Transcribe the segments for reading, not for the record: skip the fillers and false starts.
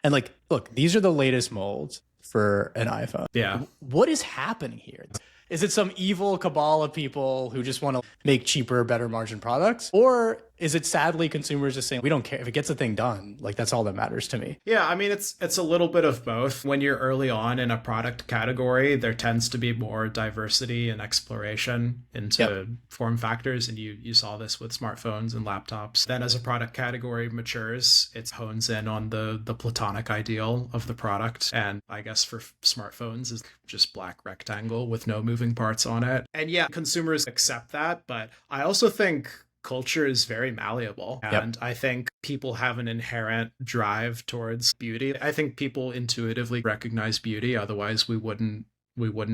And like, look, these are the latest molds for an iPhone. Yeah. What is happening here? Is it some evil cabal of people who just want to make cheaper, better margin products? Or is it sadly consumers just saying, we don't care if it gets the thing done? Like, that's all that matters to me. Yeah, I mean it's a little bit of both. When you're early on in a product category, there tends to be more diversity and exploration into form factors, and you saw this with smartphones and laptops. Then as a product category matures, it hones in on the platonic ideal of the product. And I guess for smartphones is just black rectangle with no moving parts on it. And yeah, consumers accept that, but I also think culture is very malleable, and I think people have an inherent drive towards beauty. I think people intuitively recognize beauty, otherwise we wouldn't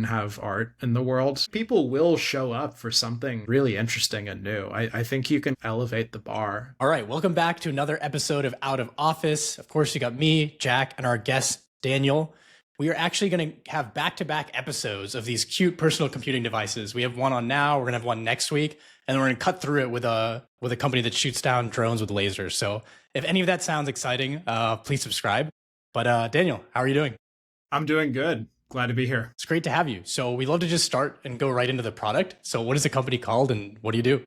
have art in the world. People will show up for something really interesting and new. I think you can elevate the bar. All right, welcome back to another episode of Out of Office. Of course, you got me, Jack, and our guest, Daniel. We are actually going to have back-to-back episodes of these cute personal computing devices. We have one on now, we're going to have one next week, and we're going to cut through it with a company that shoots down drones with lasers. So if any of that sounds exciting, please subscribe. But Daniel, how are you doing? I'm doing good. Glad to be here. It's great to have you. So we love to just start and go right into the product. So what is the company called and what do you do?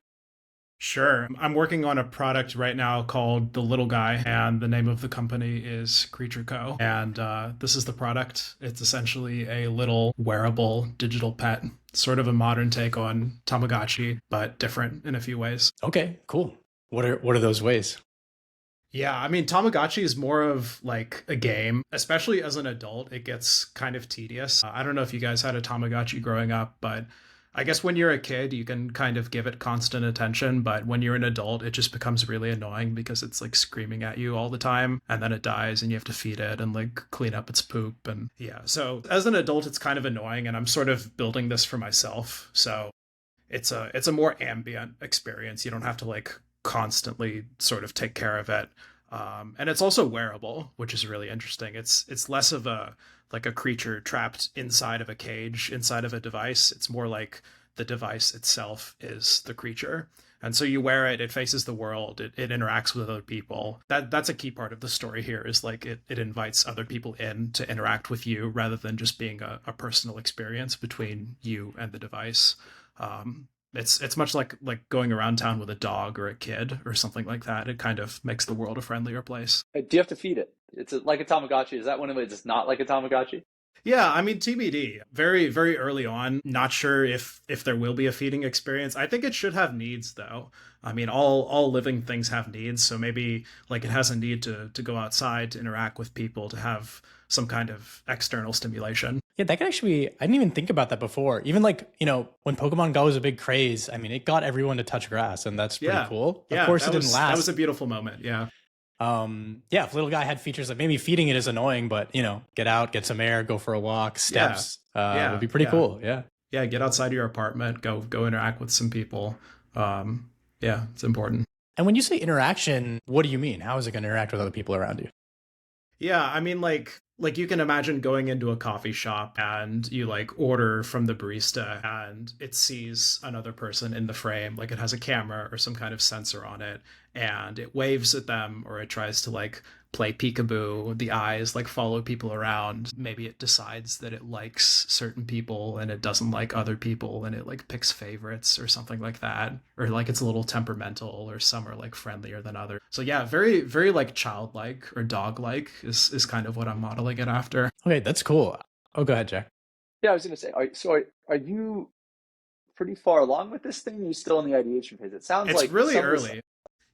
Sure. I'm working on a product right now called The Little Guy, and the name of the company is Creature Co. And this is the product. It's essentially a little wearable digital pet, sort of a modern take on Tamagotchi, but different in a few ways. Okay, cool. What are those ways? Yeah, I mean, Tamagotchi is more of like a game, especially as an adult. It gets kind of tedious. I don't know if you guys had a Tamagotchi growing up, but I guess when you're a kid, you can kind of give it constant attention, but when you're an adult, it just becomes really annoying because it's like screaming at you all the time, and then it dies and you have to feed it and like clean up its poop. And yeah, so as an adult, it's kind of annoying, and I'm sort of building this for myself. So it's a more ambient experience. You don't have to like constantly sort of take care of it. And it's also wearable, which is really interesting. It's less of a creature trapped inside of a cage, inside of a device. It's more like the device itself is the creature. And so you wear it, it faces the world, it interacts with other people. That's a key part of the story here, is like it invites other people in to interact with you rather than just being a personal experience between you and the device. It's much like going around town with a dog or a kid or something like that. It kind of makes the world a friendlier place. Do you have to feed it? It's like a Tamagotchi. Is that one of it? It's not like a Tamagotchi? Yeah, I mean, TBD. Very, very early on. Not sure if there will be a feeding experience. I think it should have needs, though. I mean, all living things have needs. So maybe like it has a need to go outside, to interact with people, to have some kind of external stimulation. Yeah, that could actually be, I didn't even think about that before. Even like, when Pokemon Go was a big craze, I mean, it got everyone to touch grass, and that's pretty cool. Yeah, of course, it didn't last. That was a beautiful moment, yeah. If Little Guy had features like maybe feeding it is annoying, but, get out, get some air, go for a walk, steps, would be pretty cool, yeah. Yeah, get outside your apartment, go interact with some people. Yeah, it's important. And when you say interaction, what do you mean? How is it going to interact with other people around you? Yeah, I mean, like you can imagine going into a coffee shop and you like order from the barista and it sees another person in the frame, like it has a camera or some kind of sensor on it, and it waves at them, or it tries to like play peekaboo. The eyes like follow people around. Maybe it decides that it likes certain people and it doesn't like other people, and it like picks favorites or something like that. Or like it's a little temperamental, or some are like friendlier than others. So yeah, very, very like childlike or dog-like is kind of what I'm modeling it after. Okay, that's cool. Oh, go ahead, Jack. Yeah, I was going to say, are you pretty far along with this thing? Are you still in the ideation phase? It sounds like it's really early.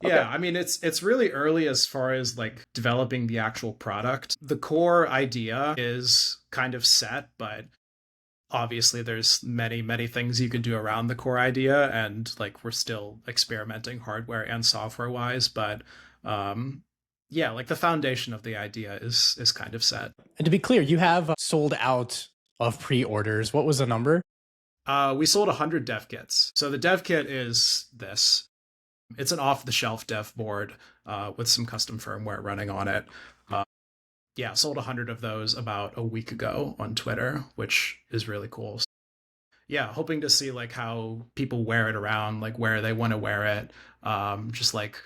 Okay. Yeah, I mean, it's really early as far as like developing the actual product. The core idea is kind of set, but obviously there's many, many things you can do around the core idea, and like we're still experimenting hardware and software wise, but yeah, like the foundation of the idea is kind of set. And to be clear, you have sold out of pre-orders. What was the number? We sold 100 dev kits. So the dev kit is this. It's an off-the-shelf dev board with some custom firmware running on it. Yeah, sold 100 of those about a week ago on Twitter, which is really cool. Yeah, hoping to see like how people wear it around, like where they want to wear it. Just like,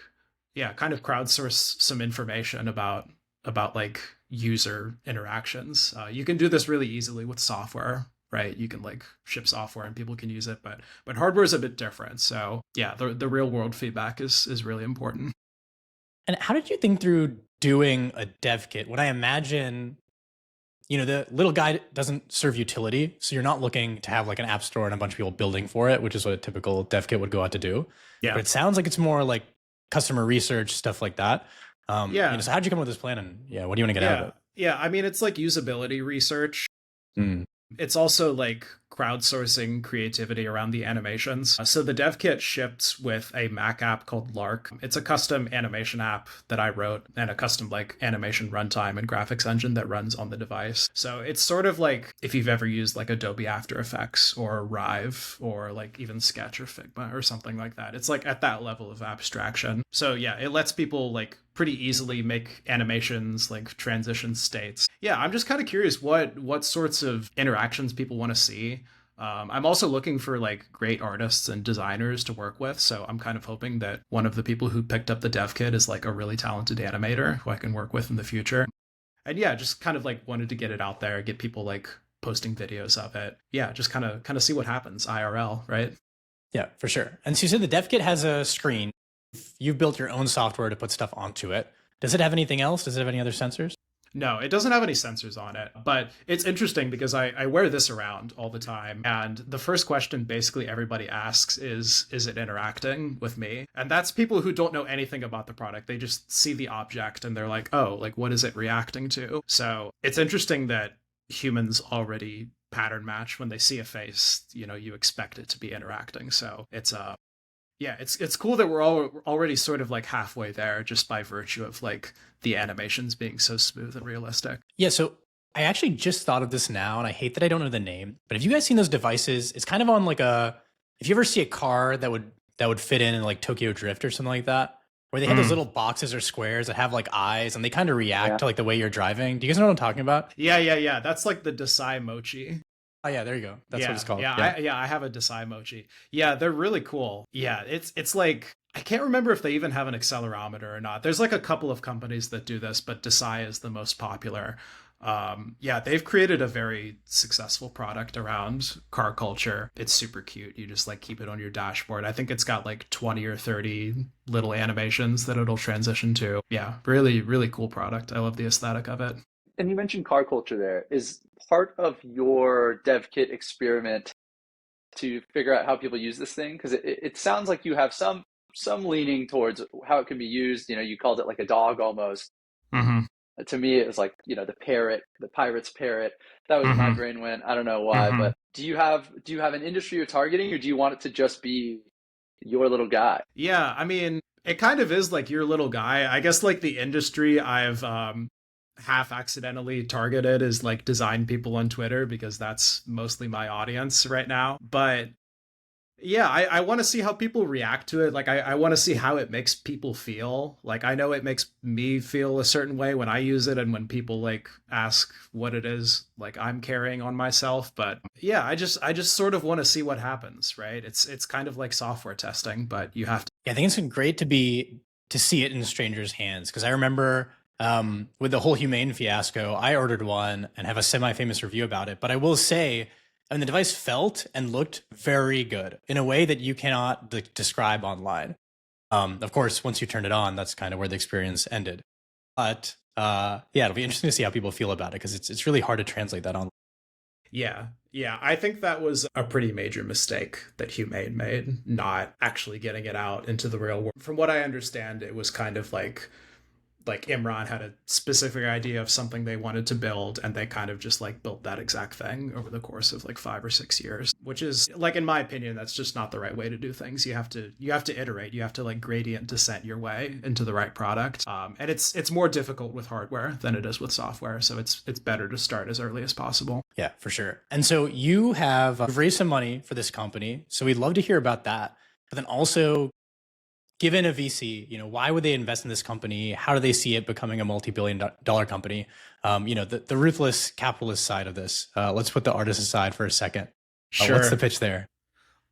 yeah, kind of crowdsource some information about about like user interactions. You can do this really easily with software, right? You can like ship software and people can use it, but hardware is a bit different. So yeah, the real world feedback is really important. And how did you think through doing a dev kit? When I imagine, the little guy doesn't serve utility, so you're not looking to have like an app store and a bunch of people building for it, which is what a typical dev kit would go out to do. Yeah. But it sounds like it's more like customer research, stuff like that. So how'd you come up with this plan, and what do you want to get out of it? Yeah, I mean, it's like usability research. Mm. It's also like crowdsourcing creativity around the animations. So the dev kit shipped with a Mac app called Lark. It's a custom animation app that I wrote and a custom like animation runtime and graphics engine that runs on the device. So it's sort of like if you've ever used like Adobe After Effects or Rive or like even Sketch or Figma or something like that. It's like at that level of abstraction. So yeah, it lets people like pretty easily make animations, like transition states. Yeah, I'm just kind of curious what sorts of interactions people want to see. I'm also looking for like great artists and designers to work with. So I'm kind of hoping that one of the people who picked up the dev kit is like a really talented animator who I can work with in the future. And yeah, just kind of like wanted to get it out there, get people like posting videos of it. Yeah, just kind of see what happens IRL, right? Yeah, for sure. And so you said the dev kit has a screen. You've built your own software to put stuff onto it. Does it have anything else? Does it have any other sensors? No, it doesn't have any sensors on it, but it's interesting because I wear this around all the time. And the first question basically everybody asks is it interacting with me? And that's people who don't know anything about the product. They just see the object and they're like, oh, like what is it reacting to? So it's interesting that humans already pattern match when they see a face, you expect it to be interacting. So it's yeah, it's cool that we're all already sort of like halfway there just by virtue of like the animations being so smooth and realistic. Yeah, so I actually just thought of this now, and I hate that I don't know the name, but have you guys seen those devices? It's kind of on like if you ever see a car that would fit in like Tokyo Drift or something like that, where they have those little boxes or squares that have like eyes and they kind of react to like the way you're driving. Do you guys know what I'm talking about? Yeah. That's like the Desai Mochi. Oh yeah, there you go. That's what it's called. I have a Desai Mochi. Yeah, they're really cool. Yeah, it's like I can't remember if they even have an accelerometer or not. There's like a couple of companies that do this, but Desai is the most popular. Yeah, they've created a very successful product around car culture. It's super cute. You just like keep it on your dashboard. I think it's got like 20 or 30 little animations that it'll transition to. Yeah, really, really cool product. I love the aesthetic of it. And you mentioned car culture there. Is part of your dev kit experiment to figure out how people use this thing? Because it sounds like you have some leaning towards how it can be used. You called it like a dog almost. Mm-hmm. To me, it was like, the parrot, the pirate's parrot. That was where my brain went. I don't know why, but do you have an industry you're targeting, or do you want it to just be your little guy? Yeah, I mean, it kind of is like your little guy. I guess like the industry I've half accidentally targeted is like design people on Twitter because that's mostly my audience right now. But yeah, I want to see how people react to it. Like I want to see how it makes people feel. Like I know it makes me feel a certain way when I use it and when people like ask what it is like I'm carrying on myself. But yeah, I just sort of want to see what happens, right? It's kind of like software testing, but you have to. Yeah, I think it's great to see it in strangers' hands, because I remember with the whole Humane fiasco, I ordered one and have a semi-famous review about it. But I will say, the device felt and looked very good in a way that you cannot describe online. Of course, once you turn it on, that's kind of where the experience ended. But yeah, it'll be interesting to see how people feel about it, because it's really hard to translate that on. Yeah, I think that was a pretty major mistake that Humane made, not actually getting it out into the real world. From what I understand, it was kind of like Imran had a specific idea of something they wanted to build, and they kind of just like built that exact thing over the course of like 5 or 6 years, which is like, in my opinion, that's just not the right way to do things. You have to iterate. You have to like gradient descent your way into the right product. And it's more difficult with hardware than it is with software. So it's better to start as early as possible. Yeah, for sure. And so you've raised some money for this company. So we'd love to hear about that. But then also, given a VC, why would they invest in this company? How do they see it becoming a multi-billion-dollar company? The ruthless capitalist side of this. Let's put the artist aside for a second. Sure. What's the pitch there?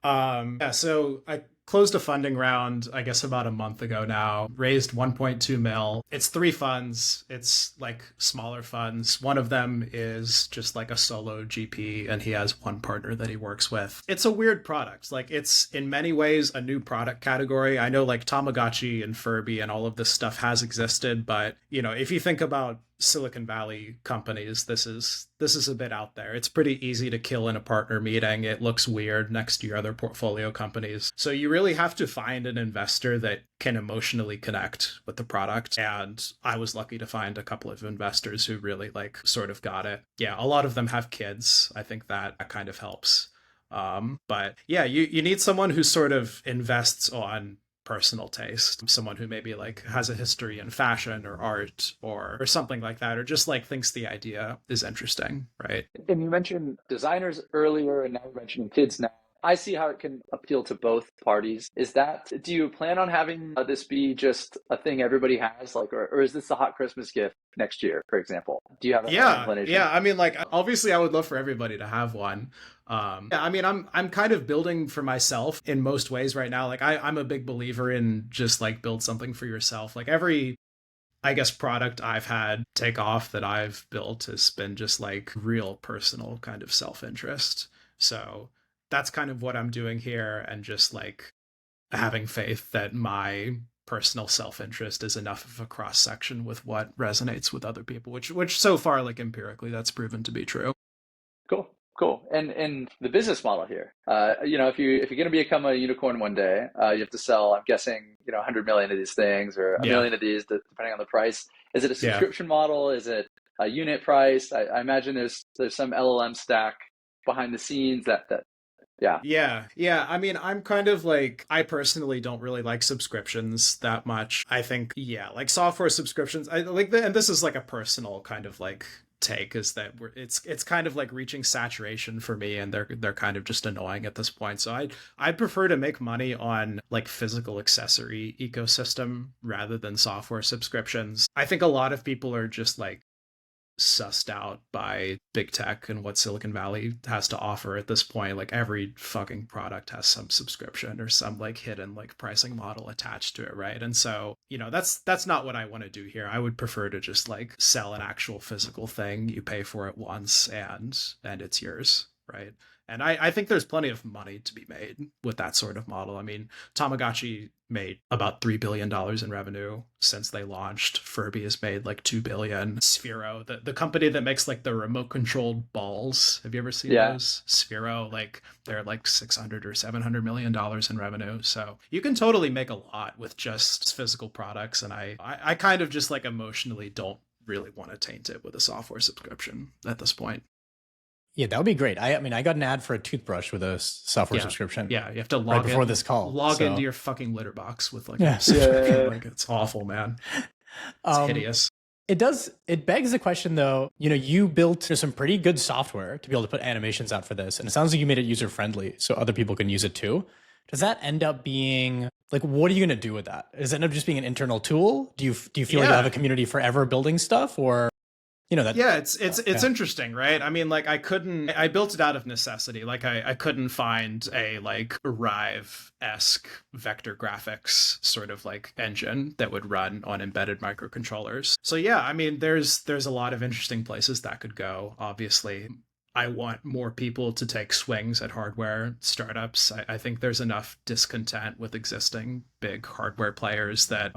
Yeah, so closed a funding round, I guess about a month ago now, raised 1.2 mil. It's 3 funds. It's like smaller funds. One of them is just like a solo GP, and he has one partner that he works with. It's a weird product. Like, it's in many ways a new product category. I know like Tamagotchi and Furby and all of this stuff has existed, but you know, if you think about Silicon Valley companies, this is a bit out there. It's pretty easy to kill in a partner meeting. It looks weird next to your other portfolio companies. So you really have to find an investor that can emotionally connect with the product. And I was lucky to find a couple of investors who really like sort of got it. Yeah, a lot of them have kids. I think that kind of helps. But yeah, you need someone who sort of invests on personal taste, someone who maybe like has a history in fashion or art or something like that, or just like thinks the idea is interesting, right? And you mentioned designers earlier, and now you're mentioning kids now. I see how it can appeal to both parties. Do you plan on having this be just a thing everybody has, like, or is this the hot Christmas gift next year, for example? Do you have that inclination? Yeah. I mean, like, obviously I would love for everybody to have one. Yeah, I mean, I'm kind of building for myself in most ways right now. Like, I'm a big believer in just like build something for yourself. Like every, I guess, product I've had take off that I've built has been just like real personal kind of self-interest. So that's kind of what I'm doing here, and just like having faith that my personal self-interest is enough of a cross-section with what resonates with other people, which so far, like empirically, that's proven to be true. Cool. And the business model here, you know, if you're going to become a unicorn one day, you have to sell, I'm guessing, you know, 100 million of these things, or a million of these, depending on the price. Is it a subscription model? Is it a unit price? I imagine there's some LLM stack behind the scenes that. Yeah. I mean, I'm kind of like, I personally don't really like subscriptions that much. I think, yeah, like software subscriptions, I like and this is like a personal kind of like take, is that it's kind of like reaching saturation for me, and they're kind of just annoying at this point. So I'd prefer to make money on like physical accessory ecosystem rather than software subscriptions. I think a lot of people are just like sussed out by big tech and what Silicon Valley has to offer at this point. Like every fucking product has some subscription or some like hidden like pricing model attached to it, right? And so, you know, that's not what I want to do here. I would prefer to just like sell an actual physical thing. You pay for it once and it's yours, right? And I think there's plenty of money to be made with that sort of model. I mean, Tamagotchi made about $3 billion in revenue since they launched. Furby has made like $2 billion. Sphero, the company that makes like the remote controlled balls. Have you ever seen those? Sphero, like they're like $600 or $700 million in revenue. So you can totally make a lot with just physical products. And I kind of just like emotionally don't really want to taint it with a software subscription at this point. Yeah, that would be great. I mean, I got an ad for a toothbrush with a software subscription. Yeah, you have to log before this call. Log into your fucking litter box with like a subscription. Like, it's awful, man. It's hideous. It begs the question though, you know, you built some pretty good software to be able to put animations out for this. And it sounds like you made it user friendly so other people can use it too. Does that end up being like, what are you going to do with that? Does it end up just being an internal tool? Do you feel like you have a community forever building stuff, or? You know, that, it's interesting, right? I mean, like I built it out of necessity. Like I couldn't find a like Rive-esque vector graphics sort of like engine that would run on embedded microcontrollers. So yeah, I mean, there's a lot of interesting places that could go. Obviously, I want more people to take swings at hardware startups. I think there's enough discontent with existing big hardware players that,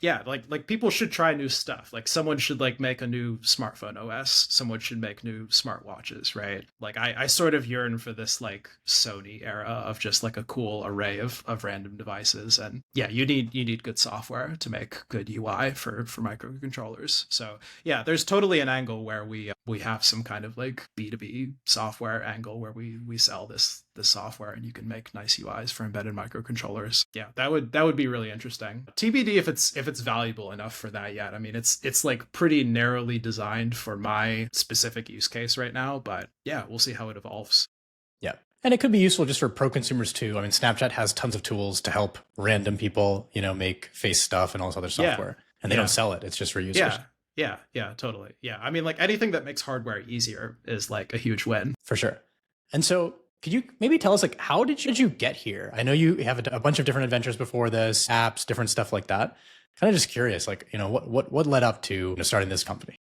yeah, like people should try new stuff. Like someone should like make a new smartphone OS. Someone should make new smartwatches, right? Like I sort of yearn for this like Sony era of just like a cool array of random devices. And yeah, you need good software to make good UI for microcontrollers. So yeah, there's totally an angle where we have some kind of like B2B software angle where we sell this software and you can make nice UIs for embedded microcontrollers. Yeah, that would be really interesting. TBD if it's valuable enough for that yet. I mean, it's like pretty narrowly designed for my specific use case right now, but yeah, we'll see how it evolves. Yeah. And it could be useful just for pro consumers too. I mean, Snapchat has tons of tools to help random people, you know, make face stuff and all this other software. And they don't sell it. It's just for users. Yeah, totally. Yeah. I mean, like anything that makes hardware easier is like a huge win. For sure. And so Could you maybe tell us, like, how did you get here? I know you have a bunch of different adventures before this, apps, different stuff like that. Kind of just curious, like, what led up to starting this company?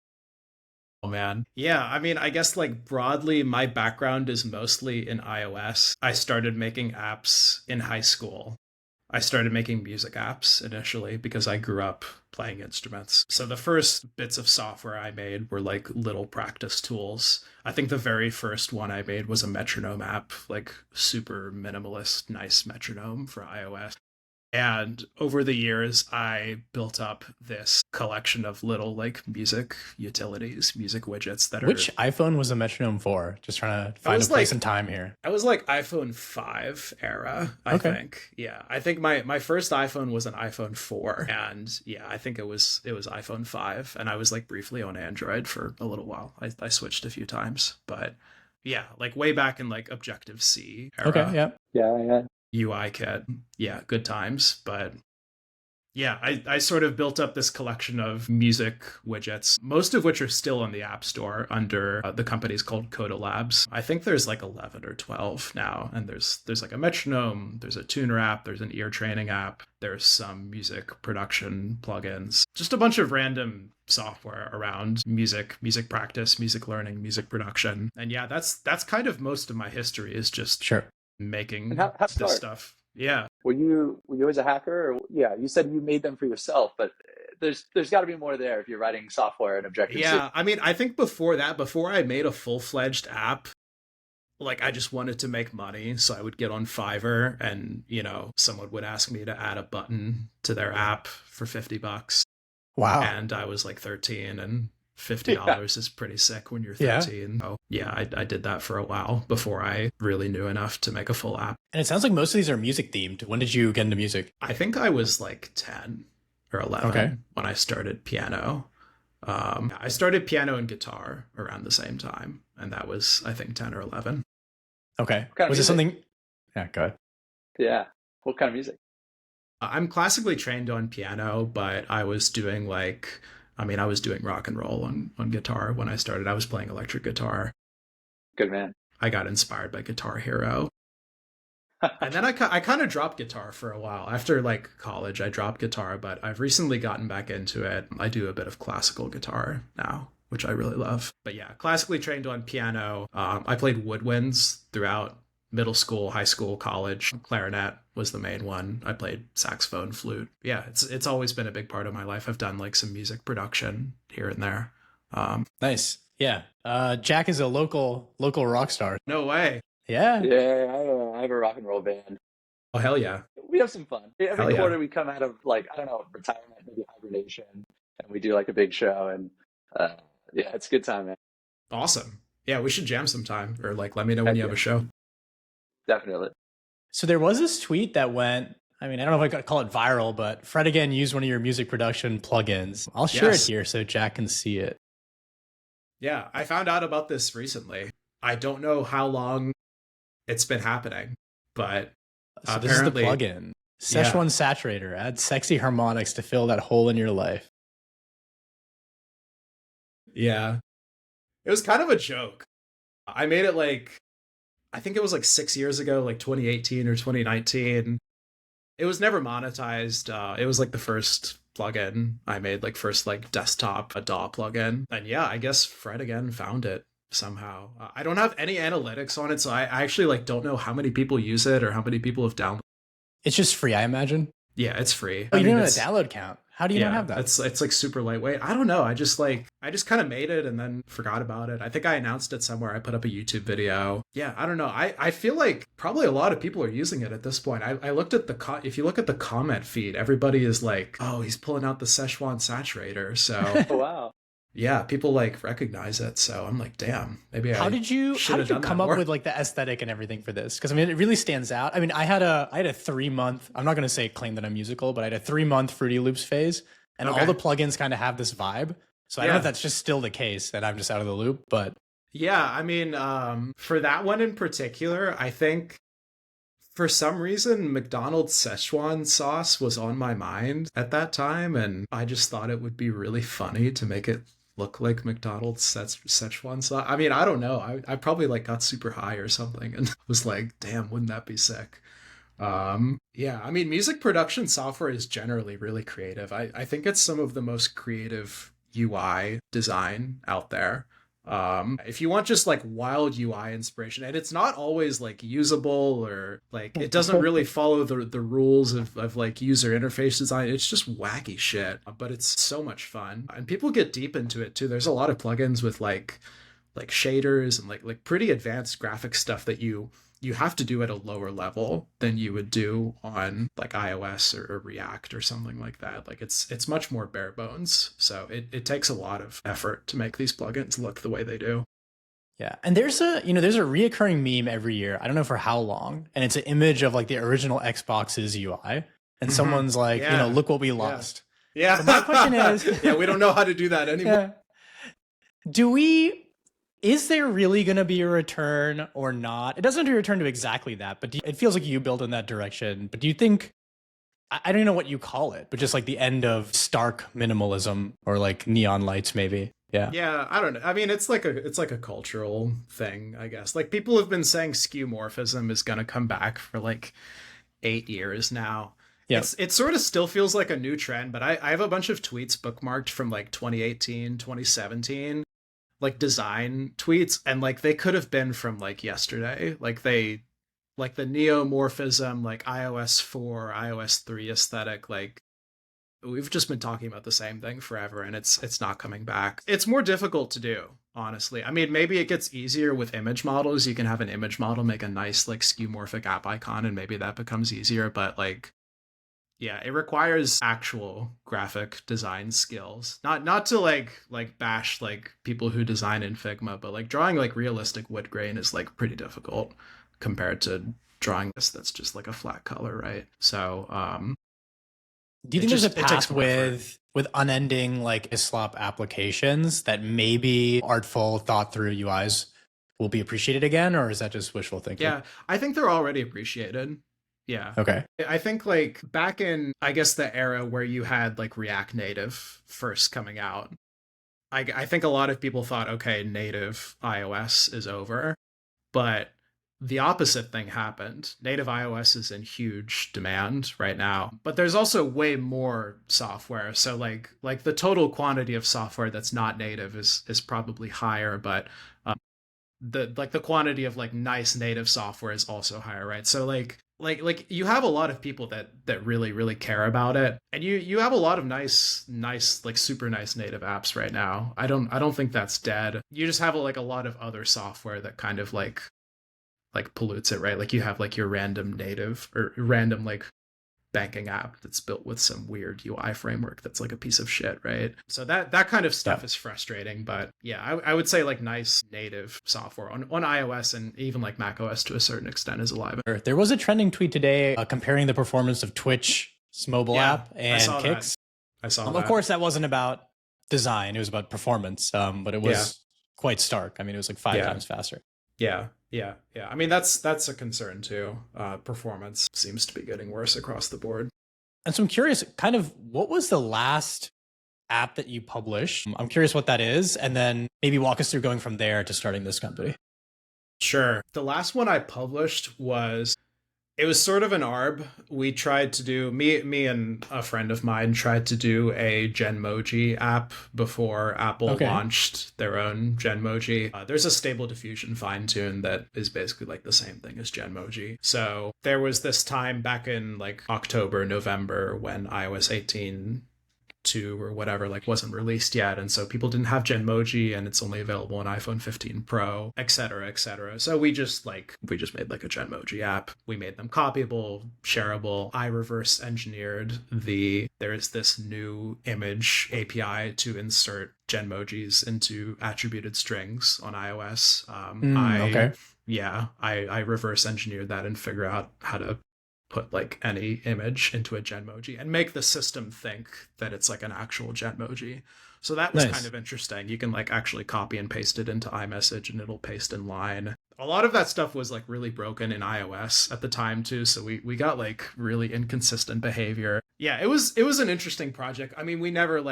Oh man. Yeah, I mean, I guess like broadly, my background is mostly in iOS. I started making apps in high school. I started making music apps initially because I grew up playing instruments. So the first bits of software I made were like little practice tools. I think the very first one I made was a metronome app, like super minimalist, nice metronome for iOS. And over the years, I built up this collection of little like music utilities, music widgets that are. Which iPhone was a metronome for? Just trying to find a place and time here. I was like iPhone 5 era, I think. Yeah. I think my first iPhone was an iPhone 4. And yeah, I think it was iPhone 5. And I was like briefly on Android for a little while. I switched a few times. But yeah, like way back in like Objective-C era. Okay, yeah. Yeah. UI kit. Yeah, good times. But yeah, I sort of built up this collection of music widgets, most of which are still on the App Store under the company's called Coda Labs. I think there's like 11 or 12 now. And there's like a metronome, there's a tuner app, there's an ear training app, there's some music production plugins, just a bunch of random software around music practice, music learning, music production. And yeah, that's kind of most of my history is just making this stuff. Yeah. Were you always a hacker? Or, yeah, you said you made them for yourself, but there's got to be more there if you're writing software in Objective-C. Yeah, I mean, I think before I made a full-fledged app, like I just wanted to make money, so I would get on Fiverr and, someone would ask me to add a button to their app for $50. Wow. And I was like 13 and $50 is pretty sick when you're 13. So yeah, I did that for a while before I really knew enough to make a full app. And it sounds like most of these are music themed. When did you get into music? I think I was like 10 or 11 when I started piano. I started piano and guitar around the same time. And that was, I think, 10 or 11. Okay. Was it something? Yeah, go ahead. Yeah. What kind of music? I'm classically trained on piano, but I was doing I was doing rock and roll on guitar when I started. I was playing electric guitar. Good man. I got inspired by Guitar Hero. And then I kind of dropped guitar for a while. After like college, I dropped guitar, but I've recently gotten back into it. I do a bit of classical guitar now, which I really love. But yeah, classically trained on piano. I played woodwinds throughout middle school, high school, college. Clarinet was the main one. I played saxophone, flute. Yeah, it's always been a big part of my life. I've done like some music production here and there. Nice. Yeah. Jack is a local rock star. No way. Yeah. Yeah, I have a rock and roll band. Oh, hell yeah. We have some fun. Every quarter we come out of like, I don't know, retirement, maybe hibernation, and we do like a big show. And yeah, it's a good time, man. Awesome. Yeah, we should jam sometime, or like let me know when you have a show. Definitely. So there was this tweet that went, I mean, I don't know if I could call it viral, but Fred again used one of your music production plugins. I'll share it here so Jack can see it. Yeah, I found out about this recently. I don't know how long it's been happening, but so this is the plugin. Szechuan Saturator. Add sexy harmonics to fill that hole in your life. Yeah. It was kind of a joke. I made it I think it was like 6 years ago, like 2018 or 2019. It was never monetized. It was like the first plugin I made, like first like desktop DAW plugin. And yeah, I guess Fred again found it somehow. I don't have any analytics on it, so I actually like don't know how many people use it or how many people have downloaded. It's just free, I imagine. Yeah, it's free. Oh, you don't have a download count. How do you not have that? It's like super lightweight. I don't know. I just kind of made it and then forgot about it. I think I announced it somewhere. I put up a YouTube video. Yeah, I don't know. I feel like probably a lot of people are using it at this point. I looked at if you look at the comment feed, everybody is like, oh, he's pulling out the Szechuan Saturator. So oh, wow. Yeah, people like recognize it. So I'm like, damn, maybe how did you come up with like the aesthetic and everything for this? Because I mean, it really stands out. I mean, I had a 3-month, I'm not going to claim that I'm musical, but I had a 3-month Fruity Loops phase, and all the plugins kind of have this vibe. So I don't know if that's just still the case and I'm just out of the loop, but yeah, I mean, for that one in particular, I think for some reason, McDonald's Szechuan sauce was on my mind at that time, and I just thought it would be really funny to make it look like McDonald's Szechuan sauce. I mean, I don't know. I probably like got super high or something and was like, damn, wouldn't that be sick? Yeah, I mean, music production software is generally really creative. I think it's some of the most creative UI design out there. If you want just like wild UI inspiration, and it's not always like usable or like it doesn't really follow the rules of like user interface design. It's just wacky shit, but it's so much fun. And people get deep into it too. There's a lot of plugins with like shaders and like pretty advanced graphic stuff that you have to do at a lower level than you would do on like iOS or React or something like that. Like it's much more bare bones. So it takes a lot of effort to make these plugins look the way they do. Yeah. And there's a reoccurring meme every year. I don't know for how long. And it's an image of like the original Xbox's UI. And someone's like, look what we lost. Yeah. So my question is, yeah, we don't know how to do that anymore. Yeah. Is there really going to be a return or not? It doesn't have to return to exactly that, but it feels like you build in that direction. But do you think, I don't know what you call it, but just like the end of stark minimalism or like neon lights, maybe? Yeah. Yeah, I don't know. I mean, it's like a cultural thing, I guess. Like people have been saying skeuomorphism is going to come back for like 8 years now. Yeah. It sort of still feels like a new trend, but I have a bunch of tweets bookmarked from like 2018, 2017. Like design tweets, and like they could have been from like yesterday. Like the neomorphism, like iOS 4, iOS 3 aesthetic, like we've just been talking about the same thing forever, and it's not coming back. It's more difficult to do, honestly. I mean, maybe it gets easier with image models. You can have an image model make a nice like skeuomorphic app icon, and maybe that becomes easier, but like yeah, it requires actual graphic design skills. Not to like bash like people who design in Figma, but like drawing like realistic wood grain is like pretty difficult compared to drawing this that's just like a flat color, right? So do you think there's a path with unending like Islop applications that maybe artful, thought through UIs will be appreciated again, or is that just wishful thinking? Yeah, I think they're already appreciated. Yeah. Okay. I think like back in, I guess, the era where you had like React Native first coming out, I think a lot of people thought, okay, native iOS is over. But the opposite thing happened. Native iOS is in huge demand right now, but there's also way more software. So like the total quantity of software that's not native is probably higher, but the quantity of like nice native software is also higher, right? So like you have a lot of people that really care about it, and you have a lot of nice like super nice native apps right now. I don't think that's dead. You just have like a lot of other software that kind of like pollutes it, right? Like you have like your random native or random like banking app that's built with some weird UI framework that's like a piece of shit, right? So that kind of stuff is frustrating. But yeah, I would say like nice native software on iOS and even like macOS to a certain extent is alive. There was a trending tweet today comparing the performance of Twitch's mobile app and Kick's. I saw that. Of course, that wasn't about design; it was about performance. But it was quite stark. I mean, it was like 5 times faster. Yeah. I mean, that's a concern too. Performance seems to be getting worse across the board. And so I'm curious, kind of, what was the last app that you published? I'm curious what that is, and then maybe walk us through going from there to starting this company. Sure. The last one I published was sort of an ARB. We tried to do, me and a friend of mine tried to do a Genmoji app before Apple launched their own Genmoji. There's a Stable Diffusion fine tune that is basically like the same thing as Genmoji. So there was this time back in like October, November when iOS 18 2 or whatever like wasn't released yet, and so people didn't have Genmoji, and it's only available on iPhone 15 Pro, etc. So we just made like a Genmoji app. We made them copyable, shareable. I reverse engineered there is this new image API to insert Genmojis into attributed strings on iOS. I reverse engineered that and figure out how to put like any image into a Genmoji and make the system think that it's like an actual Genmoji. So that was kind of interesting. You can like actually copy and paste it into iMessage and it'll paste in line. A lot of that stuff was like really broken in iOS at the time too. So we got like really inconsistent behavior. Yeah, it was an interesting project. I mean, we never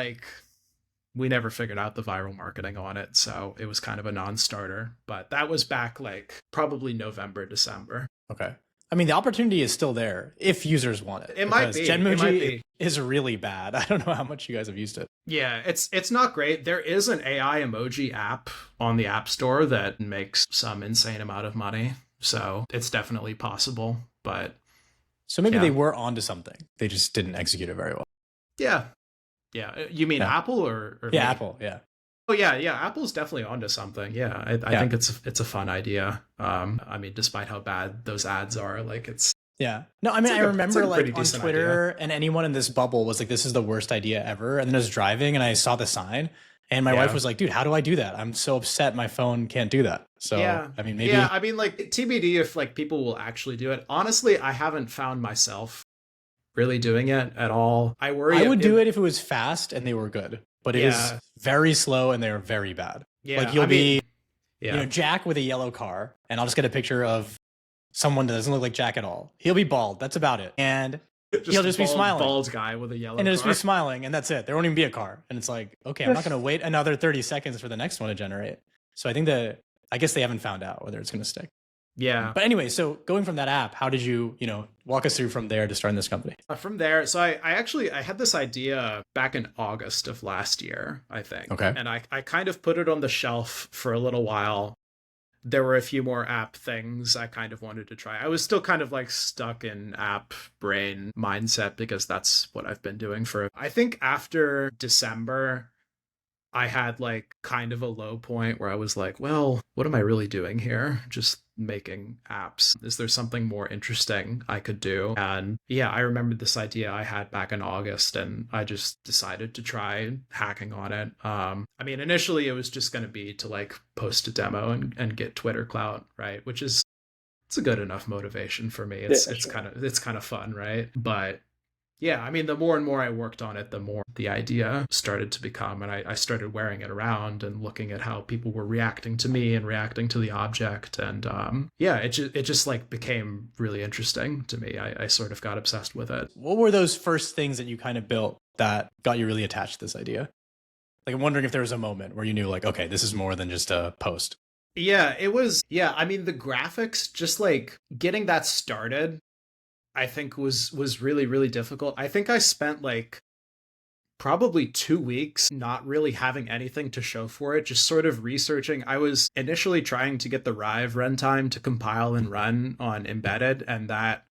we never figured out the viral marketing on it, so it was kind of a non-starter. But that was back like probably November, December. Okay. I mean, the opportunity is still there if users want it. It might because be. It might Genmoji be. is really bad. I don't know how much you guys have used it. Yeah, it's not great. There is an AI emoji app on the App Store that makes some insane amount of money, so it's definitely possible. But So maybe Yeah. they were onto something. They just didn't execute it very well. yeah, you mean Yeah. Apple or Yeah, me? Apple. Yeah. Oh yeah, Apple's definitely onto something. Yeah, I Yeah. think it's a fun idea. I mean, despite how bad those ads are, like it's Yeah. No, I mean, like I a- remember it's like a pretty like on decent Twitter and anyone in this bubble was like, this is the worst idea ever. And then I was driving and I saw the sign and my wife Yeah. was like, dude, how do I do that? I'm so upset my phone can't do that. So, yeah. I mean, maybe. Yeah, I mean, like TBD if like people will actually do it. Honestly, I haven't found myself really doing it at all. I worry. I would do it if it was fast and they were good, but it is Yeah. very slow and they're very bad. Yeah, Like you'll I mean, be, yeah. you know, Jack with a yellow car, and I'll just get a picture of someone that doesn't look like Jack at all. He'll be bald. That's about it. And he'll just be bald, smiling. Bald guy with a yellow and he'll just car. be smiling, and that's it. There won't even be a car. And it's like, okay, I'm not going to wait another 30 seconds for the next one to generate. So I guess they haven't found out whether it's going to stick. Yeah. But anyway, so going from that app, how did you, walk us through from there to starting this company? From there, so I had this idea back in August of last year, I think. Okay. And I kind of put it on the shelf for a little while. There were a few more app things I kind of wanted to try. I was still kind of like stuck in app brain mindset because that's what I've been doing I think after December, I had like kind of a low point where I was like, well, what am I really doing here? Just making apps. Is there something more interesting I could do? And yeah, I remembered this idea I had back in August and I just decided to try hacking on it. I mean, initially it was just going to be to like post a demo and get Twitter clout, right? Which is, it's a good enough motivation for me. It's kind of fun, right? But yeah, I mean, the more and more I worked on it, the more the idea started to become, and I started wearing it around and looking at how people were reacting to me and reacting to the object. And it just like became really interesting to me. I sort of got obsessed with it. What were those first things that you kind of built that got you really attached to this idea? Like, I'm wondering if there was a moment where you knew like, okay, this is more than just a post. Yeah, it was. Yeah, I mean, the graphics, just like getting that started, I think was really, really difficult. I think I spent like probably 2 weeks not really having anything to show for it, just sort of researching. I was initially trying to get the Rive runtime to compile and run on embedded, and that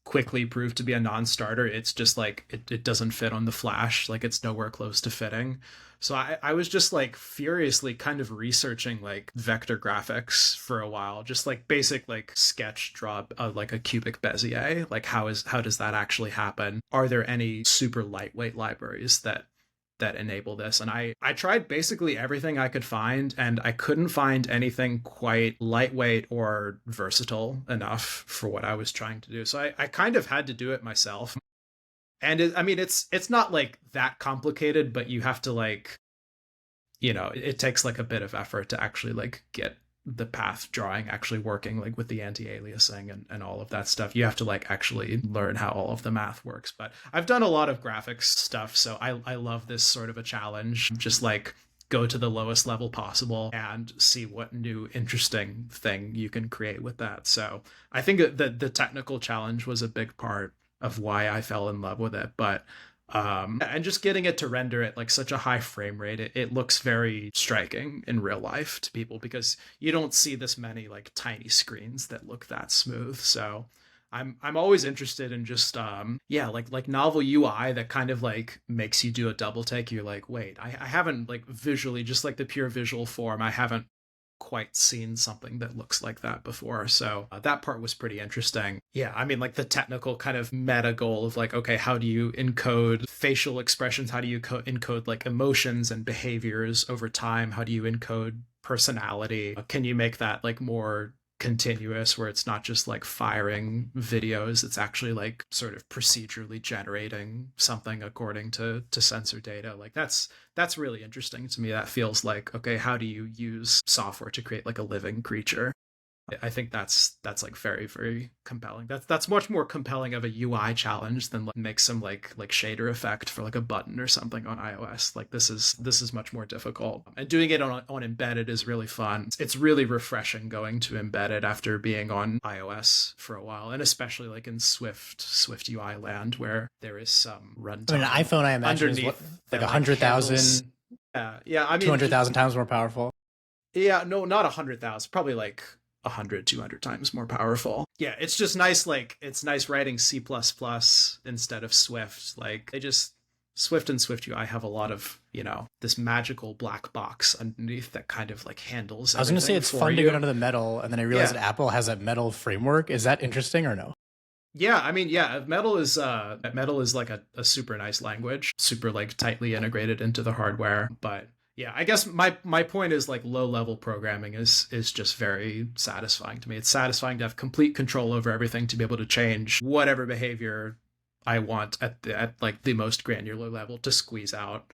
quickly proved to be a non-starter. It's just like it doesn't fit on the Flash, like it's nowhere close to fitting. So I was just like furiously kind of researching like vector graphics for a while, just like basic like sketch draw like a cubic Bezier. Like how does that actually happen? Are there any super lightweight libraries that enable this? And I tried basically everything I could find, and I couldn't find anything quite lightweight or versatile enough for what I was trying to do. So I kind of had to do it myself. And it's not like that complicated, but you have to like, it takes like a bit of effort to actually like get the path drawing actually working, like with the anti-aliasing and all of that stuff. You have to like actually learn how all of the math works. But I've done a lot of graphics stuff, so I love this sort of a challenge. Just like go to the lowest level possible and see what new interesting thing you can create with that. So I think that the technical challenge was a big part of why I fell in love with it. But and just getting it to render at like such a high frame rate, it looks very striking in real life to people because you don't see this many like tiny screens that look that smooth. So I'm always interested in just like novel UI that kind of like makes you do a double take. You're like, wait, I haven't like visually, just like the pure visual form, I haven't quite seen something that looks like that before. So that part was pretty interesting. Yeah, I mean, like the technical kind of meta goal of like, okay, how do you encode facial expressions? How do you encode like emotions and behaviors over time? How do you encode personality? Can you make that like more continuous, where it's not just like firing videos, it's actually like sort of procedurally generating something according to sensor data? Like that's really interesting to me. That feels like, okay, how do you use software to create like a living creature? I think that's like very, very compelling. That's much more compelling of a UI challenge than like make some like shader effect for like a button or something on iOS. Like this is much more difficult. And doing it on embedded is really fun. It's really refreshing going to embedded after being on iOS for a while, and especially like in Swift UI land where there is some runtime. I mean, an iPhone, I imagine, is what, like 100,000, yeah. I mean, 200,000 times more powerful. Yeah, no, not 100,000, probably like 100, 200 times more powerful. Yeah, it's just nice. Like it's nice writing C++ instead of Swift. Like Swift and Swift UI have a lot of, this magical black box underneath that kind of like handles. I was going to say it's fun to go under the metal, and then I realized that Apple has a metal framework. Is that interesting or no? Yeah, I mean, Metal is like a super nice language, super like tightly integrated into the hardware. But yeah, I guess my point is like low level programming is just very satisfying to me. It's satisfying to have complete control over everything, to be able to change whatever behavior I want at like the most granular level to squeeze out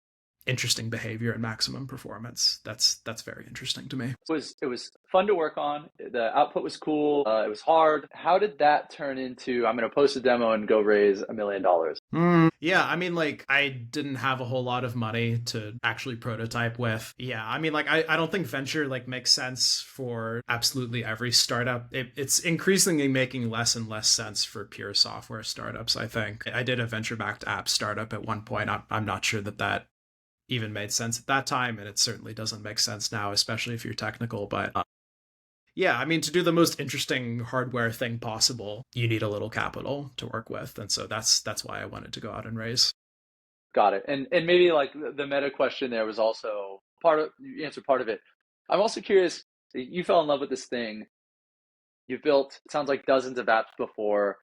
interesting behavior and maximum performance. That's very interesting to me. It was fun to work on. The output was cool. It was hard. How did that turn into, I'm going to post a demo and go raise $1 million? Yeah, I mean, like, I didn't have a whole lot of money to actually prototype with. Yeah, I mean, like, I don't think venture, like, makes sense for absolutely every startup. It's increasingly making less and less sense for pure software startups, I think. I did a venture-backed app startup at one point. I'm not sure that even made sense at that time, and it certainly doesn't make sense now, especially if you're technical. But yeah, I mean, to do the most interesting hardware thing possible, you need a little capital to work with, and so that's why I wanted to go out and raise. Got it. And maybe like the meta question there was also you answered part of it. I'm also curious, you fell in love with this thing. You've built, it sounds like, dozens of apps before.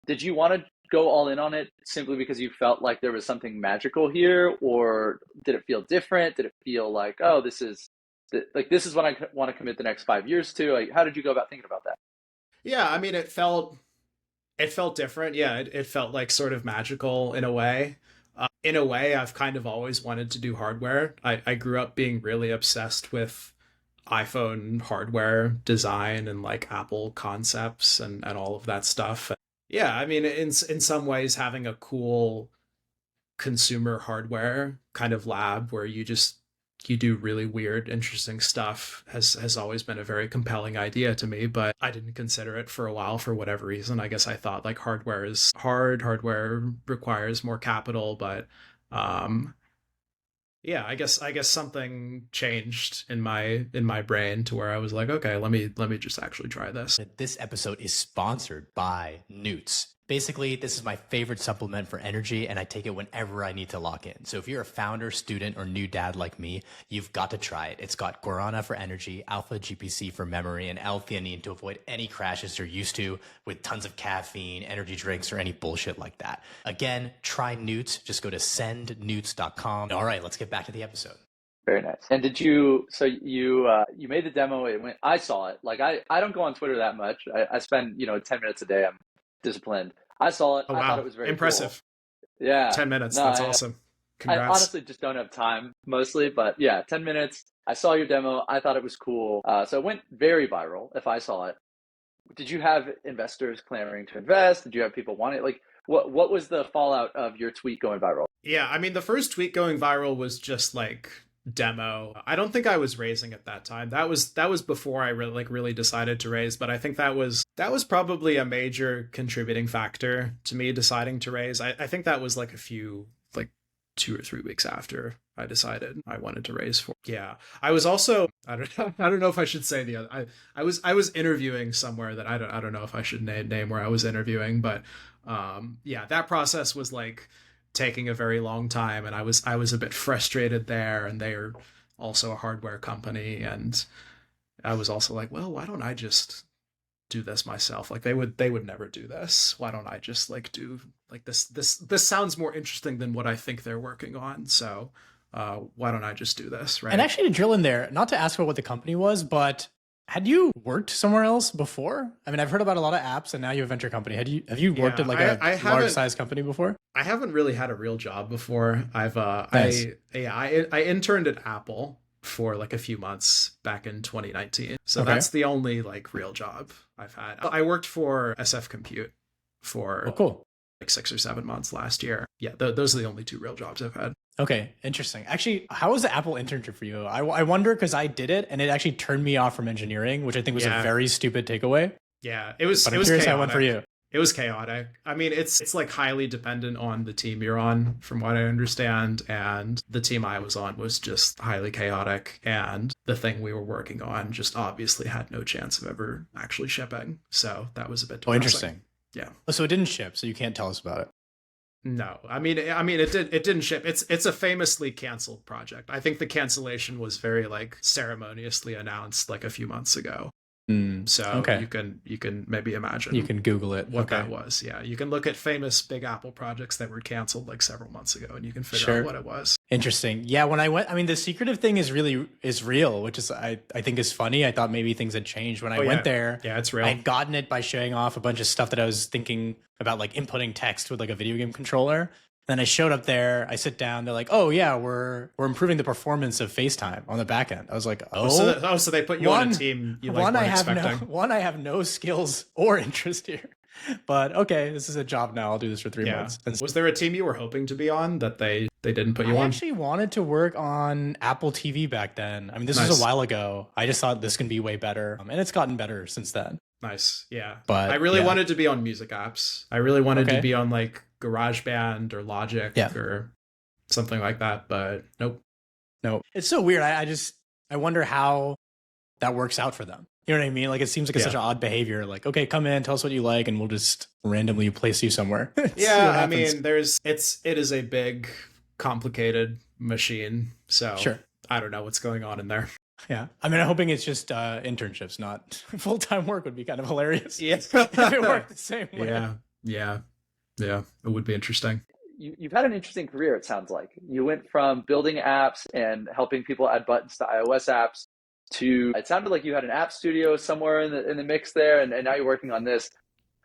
Did you want to go all in on it simply because you felt like there was something magical here, or did it feel different? Did it feel like, oh, this is what I want to commit the next 5 years to? Like, how did you go about thinking about that? Yeah, I mean, it felt different. Yeah, it felt like sort of magical in a way. In a way, I've kind of always wanted to do hardware. I grew up being really obsessed with iPhone hardware design and like Apple concepts and all of that stuff. Yeah, I mean, in some ways, having a cool consumer hardware kind of lab where you do really weird, interesting stuff has always been a very compelling idea to me, but I didn't consider it for a while for whatever reason. I guess I thought like hardware is hard, hardware requires more capital, but yeah, I guess something changed in my brain to where I was like, okay, let me just actually try this. This episode is sponsored by Newts. Basically, this is my favorite supplement for energy, and I take it whenever I need to lock in. So if you're a founder, student, or new dad like me, you've got to try it. It's got guarana for energy, alpha GPC for memory, and L-theanine to avoid any crashes you're used to with tons of caffeine, energy drinks, or any bullshit like that. Again, try Newts. Just go to sendnewts.com. All right, let's get back to the episode. Very nice. And did you, so you made the demo, I saw it. Like I don't go on Twitter that much. I spend, 10 minutes a day. I'm disciplined. I saw it. Oh, wow. I thought it was very impressive. Cool. Yeah. 10 minutes. That's awesome. Congrats. I honestly just don't have time mostly, but yeah, 10 minutes. I saw your demo. I thought it was cool. So it went very viral if I saw it. Did you have investors clamoring to invest? Did you have people wanting it? Like what was the fallout of your tweet going viral? Yeah, I mean, the first tweet going viral was just like demo. I don't think I was raising at that time. That was before I really decided to raise, but I think that was probably a major contributing factor to me deciding to raise. I think that was like 2 or 3 weeks after I decided I wanted to raise for. Yeah. I was also, I don't know if I should say the other. I was interviewing somewhere that I don't know if I should name where I was interviewing, but yeah, that process was like taking a very long time, and I was a bit frustrated there, and they are also a hardware company, and I was also like, well, why don't I just do this myself? Like they would never do this. Why don't I just like do like this sounds more interesting than what I think they're working on, so why don't I just do this, right? And actually, to drill in there, not to ask about what the company was, but had you worked somewhere else before? I mean, I've heard about a lot of apps, and now you have a venture company. Have you worked at like a large size company before? I haven't really had a real job before. I've Nice. I interned at Apple for like a few months back in 2019. So Okay. that's the only like real job I've had. I worked for SF Compute for Oh, cool. like 6 or 7 months last year. Yeah, those are the only 2 real jobs I've had. Okay, interesting. Actually, how was the Apple internship for you? I wonder because I did it and it actually turned me off from engineering, which I think was a very stupid takeaway. Yeah, it was. But It I'm was curious chaotic. how it went for you. It was chaotic. I mean, it's like highly dependent on the team you're on, from what I understand. And the team I was on was just highly chaotic. And the thing we were working on just obviously had no chance of ever actually shipping. So that was a bit depressing. Oh, interesting. Yeah. Oh, so it didn't ship, so you can't tell us about it. No, I mean, it didn't ship. It's a famously canceled project. I think the cancellation was very like ceremoniously announced like a few months ago. So okay. you can maybe imagine. You can Google it. What that was. Yeah, you can look at famous Big Apple projects that were canceled like several months ago, and you can figure out what it was. Interesting. Yeah, when I went, I mean, the secretive thing is real, which is I think is funny. I thought maybe things had changed when I went there. Yeah, it's real. I'd gotten it by showing off a bunch of stuff that I was thinking about, like inputting text with like a video game controller. Then I showed up there, I sit down, they're like, oh yeah, we're improving the performance of FaceTime on the back end. I was like, so they put you on a team you like weren't expecting. I have no skills or interest here. But okay, this is a job now. I'll do this for 3 months. And was there a team you were hoping to be on that they didn't put you on? I actually wanted to work on Apple TV back then. I mean, this was a while ago. I just thought this can be way better. And it's gotten better since then. Nice. Yeah. But I really wanted to be on music apps. I really wanted to be on like GarageBand or Logic or something like that, but nope. No. It's so weird. I wonder how that works out for them. You know what I mean? Like it seems like it's such an odd behavior. Like, okay, come in, tell us what you like, and we'll just randomly place you somewhere. Yeah, I mean, it is a big, complicated machine. So sure. I don't know what's going on in there. Yeah. I mean, I'm hoping it's just internships, not full-time work would be kind of hilarious. Yeah. If it worked the same way. Yeah. It would be interesting. You've had an interesting career, it sounds like. You went from building apps and helping people add buttons to iOS apps to, it sounded like you had an app studio somewhere in the mix there, and now you're working on this.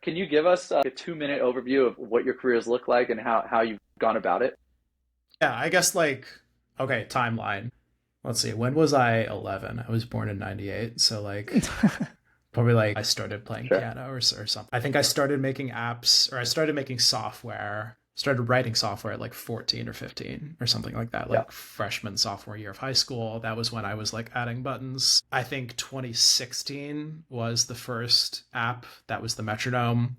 Can you give us a 2-minute overview of what your careers look like and how you've gone about it? Yeah, I guess timeline. Let's see, when was I 11? I was born in 98, so like probably like I started playing piano or something. I think I started making apps, or I started making software, started writing software at like 14 or 15 or something like that, like freshman, sophomore year of high school. That was when I was like adding buttons. I think 2016 was the first app. That was the metronome.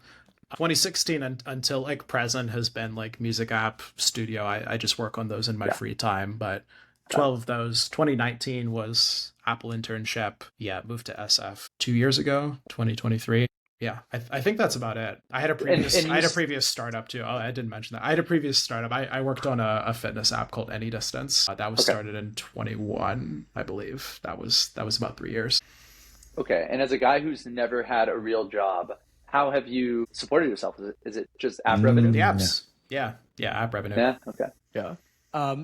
2016 until like present has been like music app studio. I just work on those in my free time, but 12 of those. 2019 was Apple internship. Yeah, moved to SF 2 years ago, 2023. Yeah, I think that's about it. I had a previous startup too. Oh, I didn't mention that. I had a previous startup. I worked on a fitness app called Any Distance. That was started in 21, I believe. That was about 3 years. Okay, and as a guy who's never had a real job, how have you supported yourself? Is it just app revenue? The apps. Yeah, app revenue. Yeah, okay. Yeah.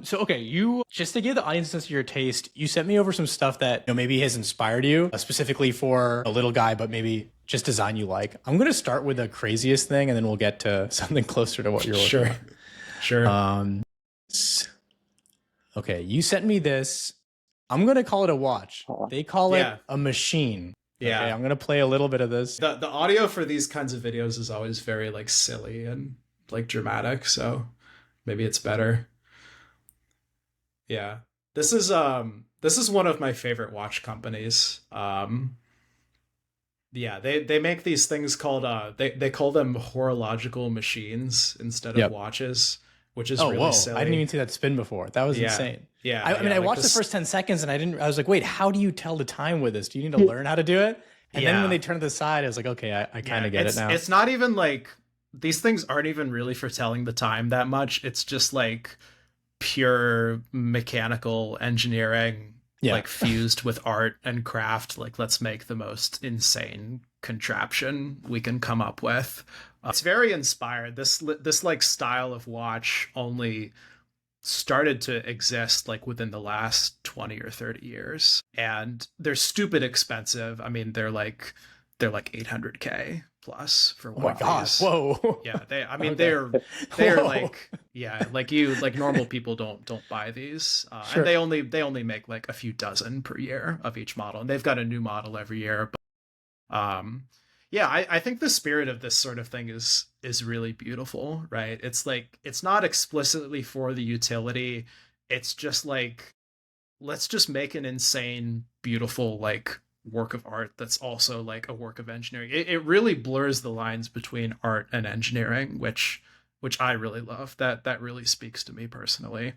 So, okay, you, just to give the audience a sense of your taste, you sent me over some stuff that maybe has inspired you, specifically for a little guy, but maybe just design you like. I'm going to start with the craziest thing, and then we'll get to something closer to what you're looking for. Sure. Okay, you sent me this. I'm going to call it a watch. They call it a machine. Yeah. Okay, I'm going to play a little bit of this. The audio for these kinds of videos is always very like silly and like dramatic, so maybe it's better. Yeah. This is one of my favorite watch companies. Yeah, they make these things called they call them horological machines instead of watches, which is really silly. I didn't even see that spin before. That was insane. Yeah. I mean, I watched the first 10 seconds and I was like, wait, how do you tell the time with this? Do you need to learn how to do it? And then when they turn to the side, I was like, okay, I kind of get it now. It's not even like, these things aren't even really for telling the time that much. It's just like pure mechanical engineering, like fused with art and craft. Like, let's make the most insane contraption we can come up with. It's very inspired. This like style of watch only started to exist like within the last 20 or 30 years, and they're stupid expensive. I mean, they're like $800K plus for Oh one my of God. these. Whoa. Yeah, I mean, Okay. they're Whoa. like, yeah, like normal people don't buy these, and Sure. they only make like a few dozen per year of each model, and they've got a new model every year. But, yeah, I think the spirit of this sort of thing is really beautiful, right? It's like it's not explicitly for the utility. It's just like, let's just make an insane, beautiful like work of art that's also like a work of engineering. It really blurs the lines between art and engineering, which I really love. That really speaks to me personally.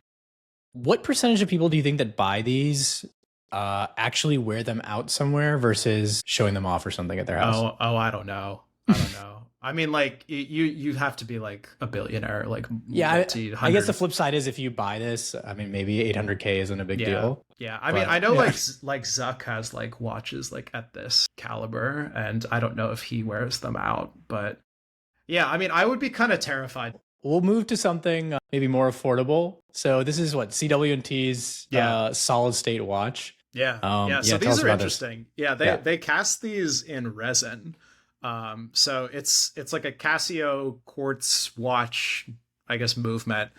What percentage of people do you think that buy these actually wear them out somewhere versus showing them off or something at their house? Oh, I don't know. I don't know. I mean, like you have to be like a billionaire, like Yeah, multi I guess the hundred. flip side is if you buy this, I mean, maybe 800K isn't a big Yeah, deal. yeah. I mean, But I know yeah, like Zuck has like watches like at this caliber, and I don't know if he wears them out, but yeah. I mean, I would be kind of terrified. we'll move to something maybe more affordable. So this is what CW&T's Yeah, solid state watch. yeah, yeah. So Yeah, tell these us are about this. interesting. Yeah, Yeah. they cast these in resin. So it's like a Casio quartz watch, I guess, movement.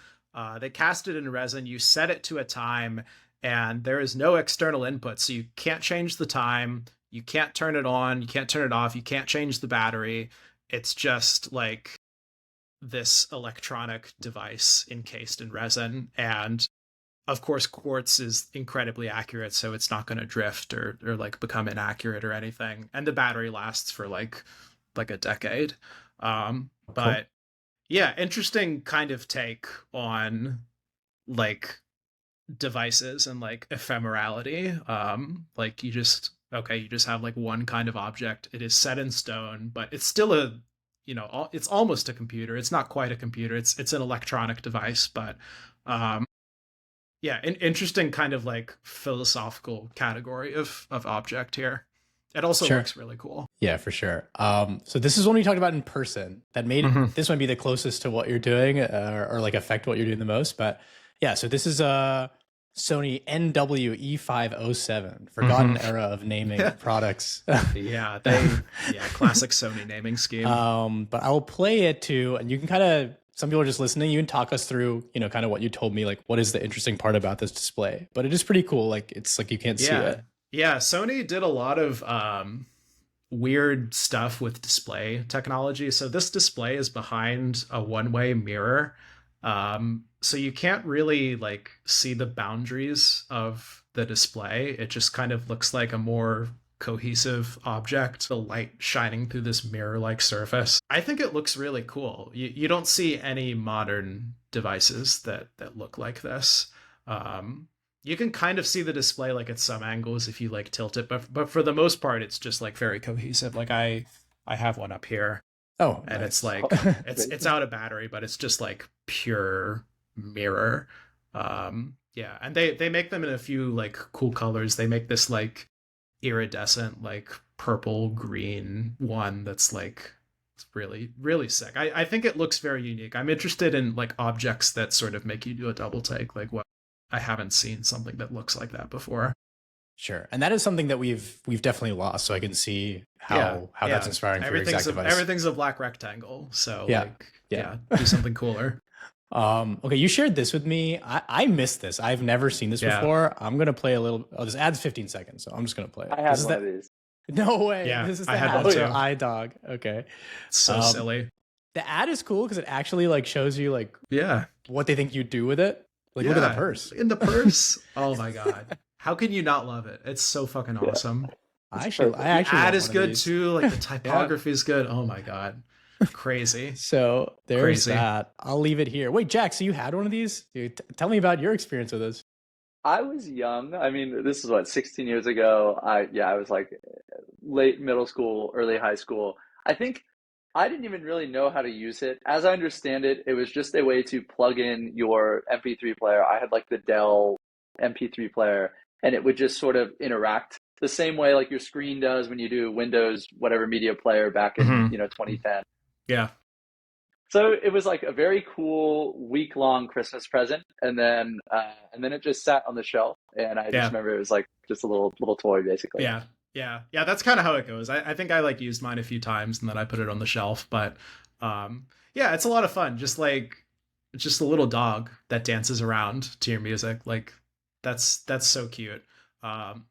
They cast it in resin. You set it to a time, and there is no external input, so you can't change the time. You can't turn it on. You can't turn it off. You can't change the battery. It's just like this electronic device encased in resin, and of course quartz is incredibly accurate, so it's not going to drift or like become inaccurate or anything, and the battery lasts for like a decade. Cool. But yeah, interesting kind of take on like devices and like ephemerality. Like you just have like one kind of object. It is set in stone, but it's still a, it's almost a computer. It's not quite a computer. It's an electronic device, but um yeah, an interesting kind of like philosophical category of object here. It also Sure. looks really cool. Yeah, for sure. So this is one we talked about in person. That made this might be the closest to what you're doing, or like affect what you're doing the most. But yeah, so this is a Sony NWE507, forgotten era of naming products. Yeah, classic Sony naming scheme. But I will play it too, and you can kind of, some people are just listening. You can talk us through, kind of what you told me, like what is the interesting part about this display. But it is pretty cool. Like it's like you can't see it. Yeah, Sony did a lot of weird stuff with display technology. So this display is behind a one-way mirror. So you can't really like see the boundaries of the display. It just kind of looks like a more cohesive object, the light shining through this mirror-like surface. I think it looks really cool. You don't see any modern devices that look like this. You can kind of see the display like at some angles if you like tilt it, but for the most part, it's just like very cohesive. Like I have one up here. Oh, And nice. it's like it's out of battery, but it's just like pure mirror. Yeah, and they make them in a few like cool colors. They make this like iridescent like purple green one that's like, it's really really sick. I think it looks very unique. I'm interested in like objects that sort of make you do a double take. Like, what, I haven't seen something that looks like that before. Sure, and that is something that we've definitely lost. So I can see how that's inspiring for your exact device. Everything's a black rectangle. So do something cooler. Okay, you shared this with me. I missed this. I've never seen this before. I'm gonna play a little. Oh, this ad's 15 seconds, so I'm just gonna play it. I had one of these. No way. Yeah, This is the I had ad one for too. iDog. Okay. It's so silly. The ad is cool because it actually like shows you like Yeah. what they think you do with it. Like, look at that purse. In the purse. Oh my god. How can you not love it? It's so fucking awesome. I actually The ad want is one of good these. too. Like the typography is good. Oh my god. Crazy. So there's Crazy. that. I'll leave it here. Wait, Jack, so you had one of these? Dude, tell me about your experience with this. I was young. I mean, this is what, 16 years ago. I was like late middle school, early high school. I think I didn't even really know how to use it. As I understand it, it was just a way to plug in your MP3 player. I had like the Dell MP3 player, and it would just sort of interact the same way like your screen does when you do Windows, whatever media player back in, 2010. Yeah. So it was like a very cool week-long Christmas present, and then it just sat on the shelf, and I just remember it was like just a little toy basically. Yeah. Yeah, that's kind of how it goes. I think I like used mine a few times and then I put it on the shelf. But yeah, it's a lot of fun. Just like it's just a little dog that dances around to your music. Like that's so cute.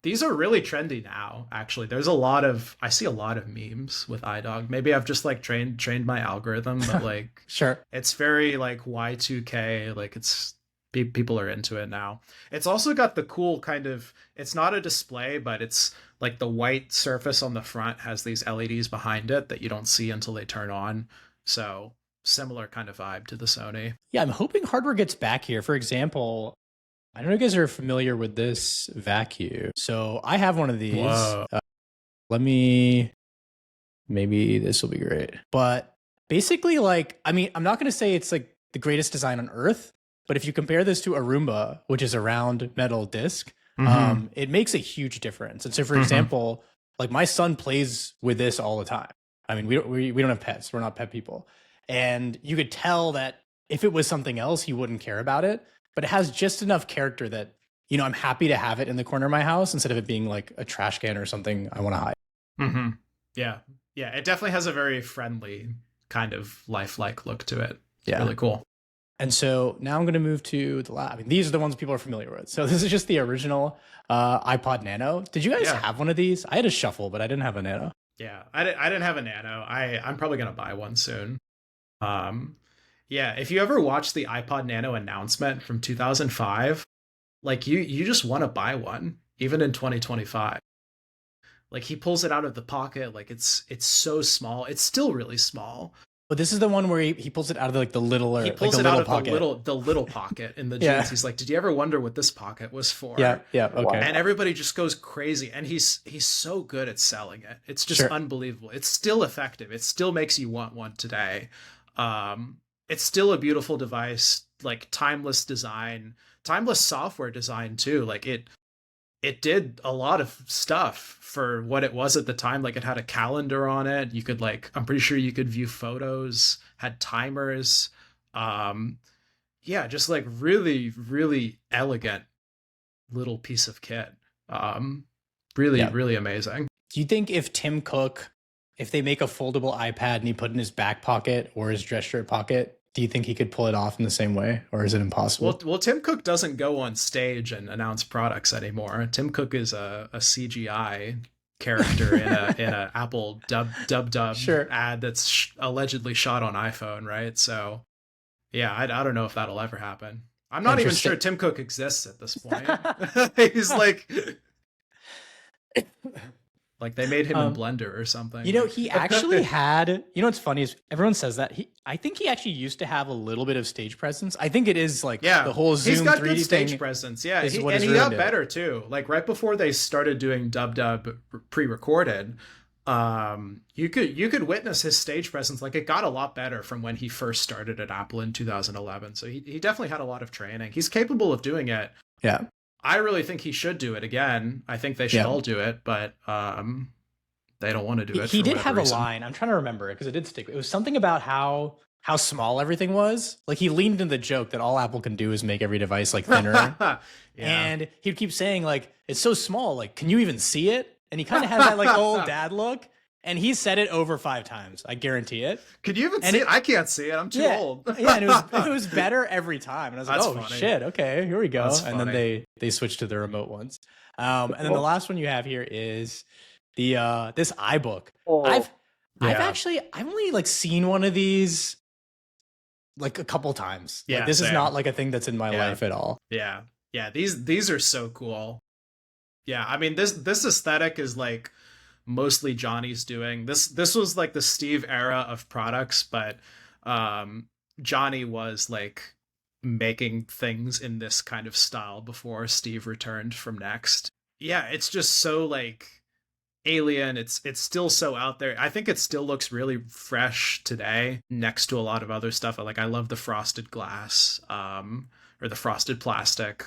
These are really trendy now. Actually, I see a lot of memes with iDog. Maybe I've just like trained my algorithm, but like Sure. it's very like Y2K. Like people are into it now. It's also got the cool kind of, it's not a display, but it's like the white surface on the front has these LEDs behind it that you don't see until they turn on. So similar kind of vibe to the Sony. Yeah, I'm hoping hardware gets back here. For example, I don't know if you guys are familiar with this vacuum. So I have one of these. Whoa. Maybe this will be great. But basically, like, I mean, I'm not going to say it's like the greatest design on earth, but if you compare this to a Roomba, which is a round metal disc, it makes a huge difference. And so, for example, like my son plays with this all the time. I mean, we don't have pets. We're not pet people. And you could tell that if it was something else, he wouldn't care about it. But it has just enough character that, you know, I'm happy to have it in the corner of my house instead of it being like a trash can or something I want to hide. Yeah. It definitely has a very friendly kind of lifelike look to it. It's Yeah. really cool. And so now I'm going to move to the lab. I mean, these are the ones people are familiar with. So this is just the original iPod Nano. Did you guys have one of these? I had a Shuffle, but I didn't have a Nano. Yeah, I didn't have a Nano. I'm probably going to buy one soon. Yeah, if you ever watched the iPod Nano announcement from 2005, like you just want to buy one, even in 2025. Like he pulls it out of the pocket, like it's so small. It's still really small. But this is the one where he pulls it out of like the littler, he pulls like it the out little of pocket. the little pocket in the jeans. Yeah. He's like, "Did you ever wonder what this pocket was for?" Yeah, okay. And everybody just goes crazy, and he's so good at selling it. It's just unbelievable. It's still effective. It still makes you want one today. It's still a beautiful device, like timeless design, timeless software design too. Like it did a lot of stuff for what it was at the time. Like it had a calendar on it. You could like, I'm pretty sure you could view photos, had timers. Yeah, just like really, really elegant little piece of kit. Really amazing. Do you think if Tim Cook, if they make a foldable iPad and he put it in his back pocket or his dress shirt pocket, do you think he could pull it off in the same way, or is it impossible? Well, Tim Cook doesn't go on stage and announce products anymore. Tim Cook is a CGI character in a Apple dub ad that's allegedly shot on iPhone, right? So, yeah, I don't know if that'll ever happen. I'm not even sure Tim Cook exists at this point. He's like they made him in Blender or something. You know, he actually had, you know what's funny is everyone says that. I think he actually used to have a little bit of stage presence. I think it is like the whole Zoom 3D he's got good thing stage presence. Yeah, he got better too. Like right before they started doing dub pre-recorded, you could witness his stage presence. Like it got a lot better from when he first started at Apple in 2011. So he definitely had a lot of training. He's capable of doing it. Yeah. I really think he should do it again. I think they should all do it, but they don't want to do it. He did have a line. I'm trying to remember it because it did stick. It was something about how small everything was. Like he leaned into the joke that all Apple can do is make every device like thinner. And he'd keep saying like, it's so small. Like, can you even see it? And he kind of had that like old dad look. And he said it over 5 times. I guarantee it. Could you even see it? I can't see it. I'm too old. Yeah, and it was better every time. And I was like, funny. Shit, okay, here we go. That's and funny. Then they switched to the remote ones. And then the last one you have here is the this iBook. I've only like seen one of these like a couple times. Yeah, like, this is not like a thing that's in my life at all. Yeah. These are so cool. Yeah, I mean this aesthetic is like mostly Johnny's doing. This was like the Steve era of products, but Johnny was like making things in this kind of style before Steve returned from Next. Yeah, it's just so like alien. It's still so out there. I think it still looks really fresh today next to a lot of other stuff. Like I love the frosted glass or the frosted plastic.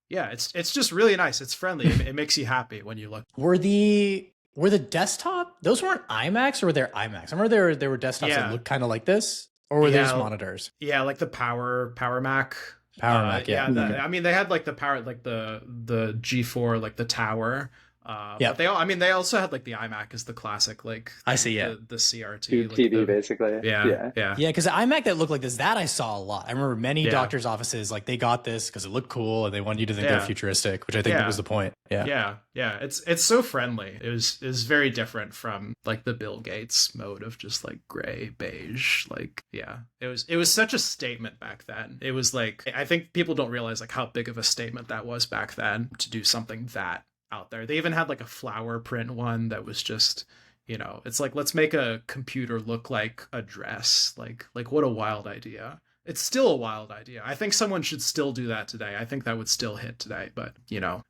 Yeah, it's just really nice. It's friendly. It makes you happy when you look. Were the desktop? Those weren't iMacs, or were they iMacs? I remember there were desktops that looked kind of like this, or were these monitors? Yeah, like the Power Mac. Power Mac. Yeah. I mean, they had like the power, like the G4, like the tower. But they also had like the iMac as the classic, like I see, the CRT, Tube like TV, basically. yeah. Because the iMac that looked like this, that I saw a lot. I remember many Yeah. doctors' offices, like they got this because it looked cool and they wanted you to think they're futuristic, which I think was the point. Yeah. It's so friendly. It was very different from like the Bill Gates mode of just like gray, beige. Like, it was such a statement back then. It was like, I think people don't realize like how big of a statement that was back then to do something that out there. They even had like a flower print one that was just, it's like, let's make a computer look like a dress. Like what a wild idea. It's still a wild idea. I think someone should still do that today. I think that would still hit today, but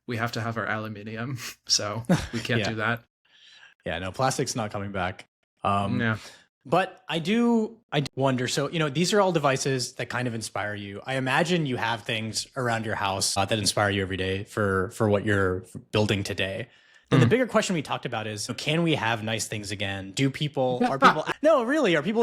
we have to have our aluminium, so we can't do that. Yeah, no, plastic's not coming back. Yeah. But I do wonder, so, these are all devices that kind of inspire you. I imagine you have things around your house that inspire you every day for what you're building today. And the bigger question we talked about is, can we have nice things again? Are people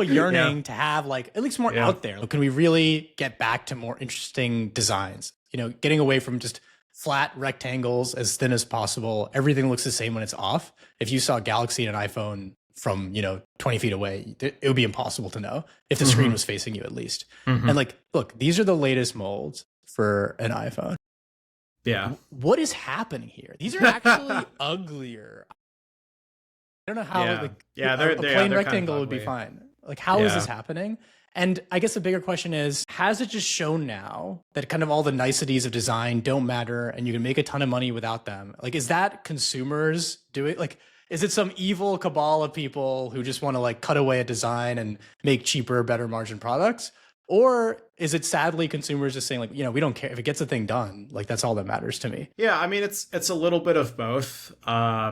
yearning to have like at least more out there? Can we really get back to more interesting designs? Getting away from just flat rectangles as thin as possible. Everything looks the same when it's off. If you saw Galaxy and an iPhone from 20 feet away, it would be impossible to know if the screen was facing you at least. And like, look, these are the latest molds for an iPhone. Yeah. What is happening here? These are actually uglier. I don't know how a plain rectangle would be fine. Like, how is this happening? And I guess the bigger question is, has it just shown now that kind of all the niceties of design don't matter and you can make a ton of money without them? Like, is that consumers doing, like, is it some evil cabal of people who just want to like cut away a design and make cheaper, better margin products? Or is it sadly consumers just saying like, we don't care if it gets a thing done, like that's all that matters to me? Yeah, I mean, it's a little bit of both. I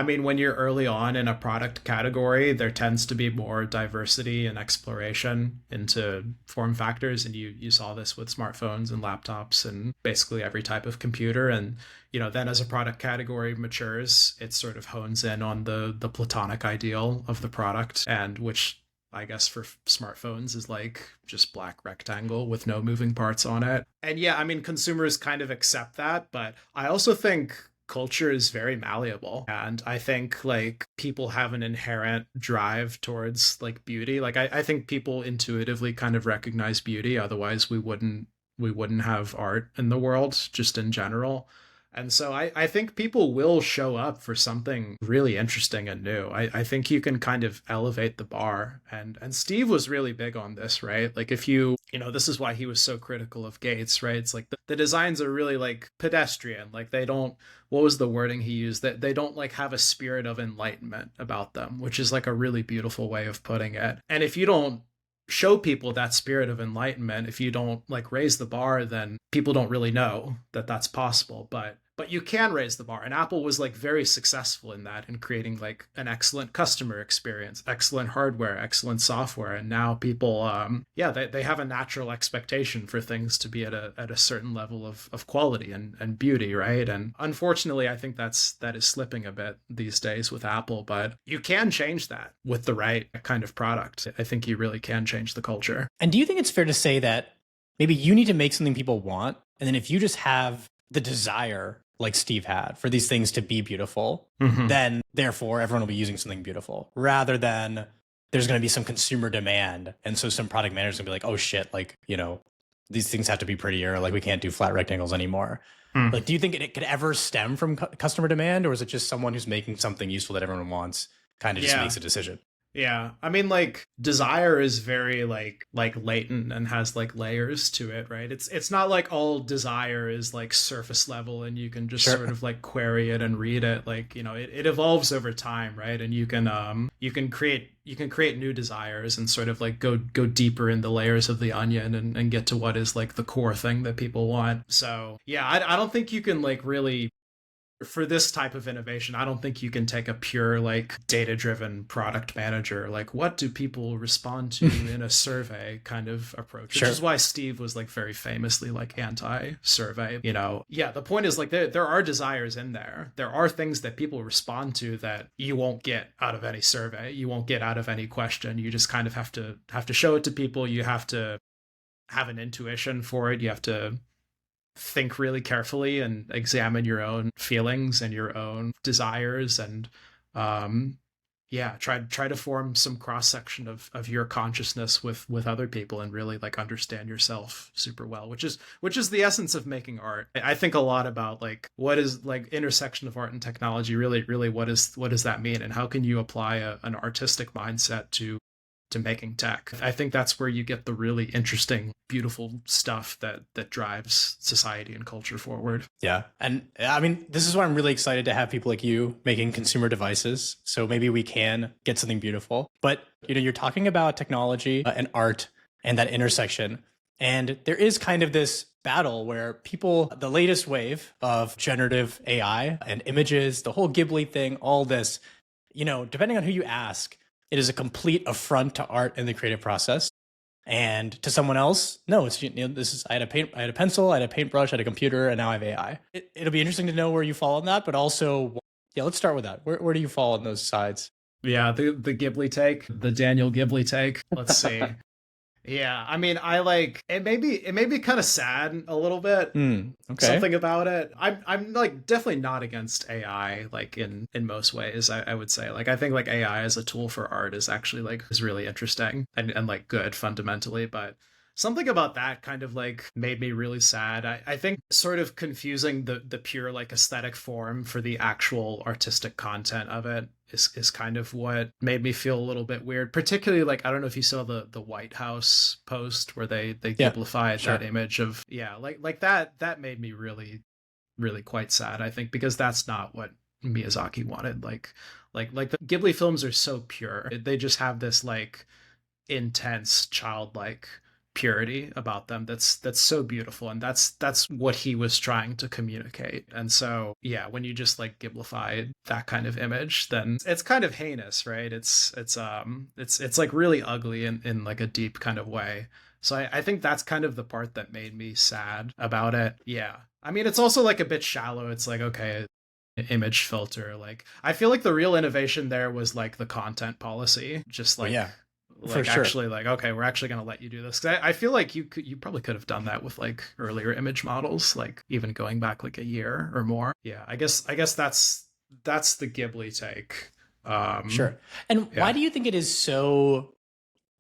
mean, when you're early on in a product category, there tends to be more diversity and exploration into form factors. And you saw this with smartphones and laptops and basically every type of computer. And, then as a product category matures, it sort of hones in on the platonic ideal of the product, and which I guess for smartphones is like just black rectangle with no moving parts on it. And I mean, consumers kind of accept that, but I also think culture is very malleable. And I think like people have an inherent drive towards like beauty. Like I think people intuitively kind of recognize beauty. Otherwise we wouldn't have art in the world just in general. And so I think people will show up for something really interesting and new. I think you can kind of elevate the bar. And Steve was really big on this, right? Like if this is why he was so critical of Gates, right? It's like the designs are really like pedestrian. Like they don't, what was the wording he used? That they don't like have a spirit of enlightenment about them, which is like a really beautiful way of putting it. And if you don't show people that spirit of enlightenment, if you don't like raise the bar, then people don't really know that that's possible. But you can raise the bar, and Apple was like very successful in that, in creating like an excellent customer experience, excellent hardware, excellent software. And now people they have a natural expectation for things to be at a certain level of quality and beauty, right? And unfortunately I think that is slipping a bit these days with Apple, but you can change that with the right kind of product. I think you really can change the culture. And do you think it's fair to say that maybe you need to make something people want, and then if you just have the desire like Steve had for these things to be beautiful, then therefore everyone will be using something beautiful, rather than there's going to be some consumer demand. And so some product managers going to be like, oh shit, like, these things have to be prettier. Like we can't do flat rectangles anymore. Like, do you think it could ever stem from customer demand, or is it just someone who's making something useful that everyone wants kind of just makes a decision? Yeah, I mean, like desire is very like latent and has like layers to it, right? It's not like all desire is like surface level and you can just sort of like query it and read it. Like, it evolves over time, right? And you can create new desires and sort of like go deeper in the layers of the onion and get to what is like the core thing that people want. So yeah, I don't think you can like really, for this type of innovation, I don't think you can take a pure like data-driven product manager, like what do people respond to in a survey kind of approach, which is why Steve was like very famously like anti-survey. The point is like there are desires in there. There are things that people respond to that you won't get out of any survey. You won't get out of any question. You just kind of have to show it to people. You have to have an intuition for it. You have to think really carefully and examine your own feelings and your own desires, and yeah, try to form some cross section of your consciousness with other people, and really like understand yourself super well, which is the essence of making art. I think a lot about like what is like intersection of art and technology. Really, what does that mean, and how can you apply an artistic mindset to making tech? I think that's where you get the really interesting, beautiful stuff that drives society and culture forward. Yeah. And I mean, this is why I'm really excited to have people like you making consumer devices. So maybe we can get something beautiful. But, you're talking about technology and art and that intersection. And there is kind of this battle where people, the latest wave of generative AI and images, the whole Ghibli thing, all this, depending on who you ask, it is a complete affront to art and the creative process. And to someone else, no, it's this is I had a pencil, I had a paintbrush, I had a computer, and now I have AI. It'll be interesting to know where you fall on that, but also, yeah, let's start with that. Where do you fall on those sides? Yeah, the Ghibli take, the Daniel Ghibli take. Let's see. Yeah, I mean, I like it. May be kind of sad a little bit. Okay. Something about it. I'm like definitely not against AI. Like in most ways, I would say. Like I think like AI as a tool for art is actually like is really interesting and like good fundamentally. But something about that kind of like made me really sad. I think sort of confusing the pure like aesthetic form for the actual artistic content of it is kind of what made me feel a little bit weird. Particularly like I don't know if you saw the White House post where they Ghiblified that image of like that made me really quite sad, I think, because that's not what Miyazaki wanted. Like the Ghibli films are so pure. They just have this like intense childlike purity about them that's so beautiful, and that's what he was trying to communicate. And so yeah, when you just like Ghiblify that kind of image, then it's kind of heinous, right? It's like really ugly in like a deep kind of way. So I think that's kind of the part that made me sad about it. Yeah, I mean, it's also like a bit shallow. It's like, okay, image filter, like I feel like the real innovation there was like the content policy, just like like actually like, okay, we're actually going to let you do this. 'Cause I feel like you probably could have done that with like earlier image models, like even going back like a year or more. Yeah, I guess that's the Ghibli take. Sure. And why do you think it is so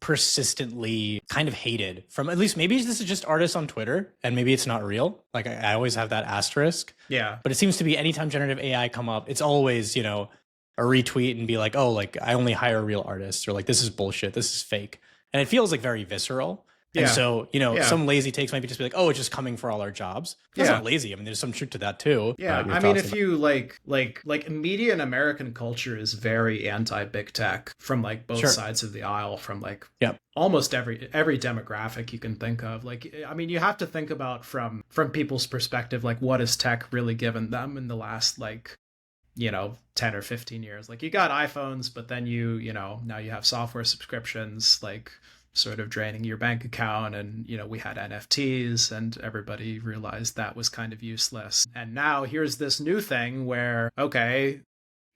persistently kind of hated from, at least maybe this is just artists on Twitter and maybe it's not real? Like I always have that asterisk. Yeah. But it seems to be anytime generative AI come up, it's always, a retweet and be like, oh, like I only hire real artists, or like this is bullshit, this is fake. And it feels like very visceral. And so, some lazy takes might be just be like, oh, it's just coming for all our jobs. That's not lazy. I mean, there's some truth to that too. Yeah. I mean, if you like media in American culture is very anti big tech from like both sides of the aisle, from like almost every demographic you can think of. Like, I mean, you have to think about from people's perspective, like what has tech really given them in the last like 10 or 15 years. Like you got iPhones, but then now you have software subscriptions, like sort of draining your bank account. And, we had NFTs and everybody realized that was kind of useless. And now here's this new thing where, okay,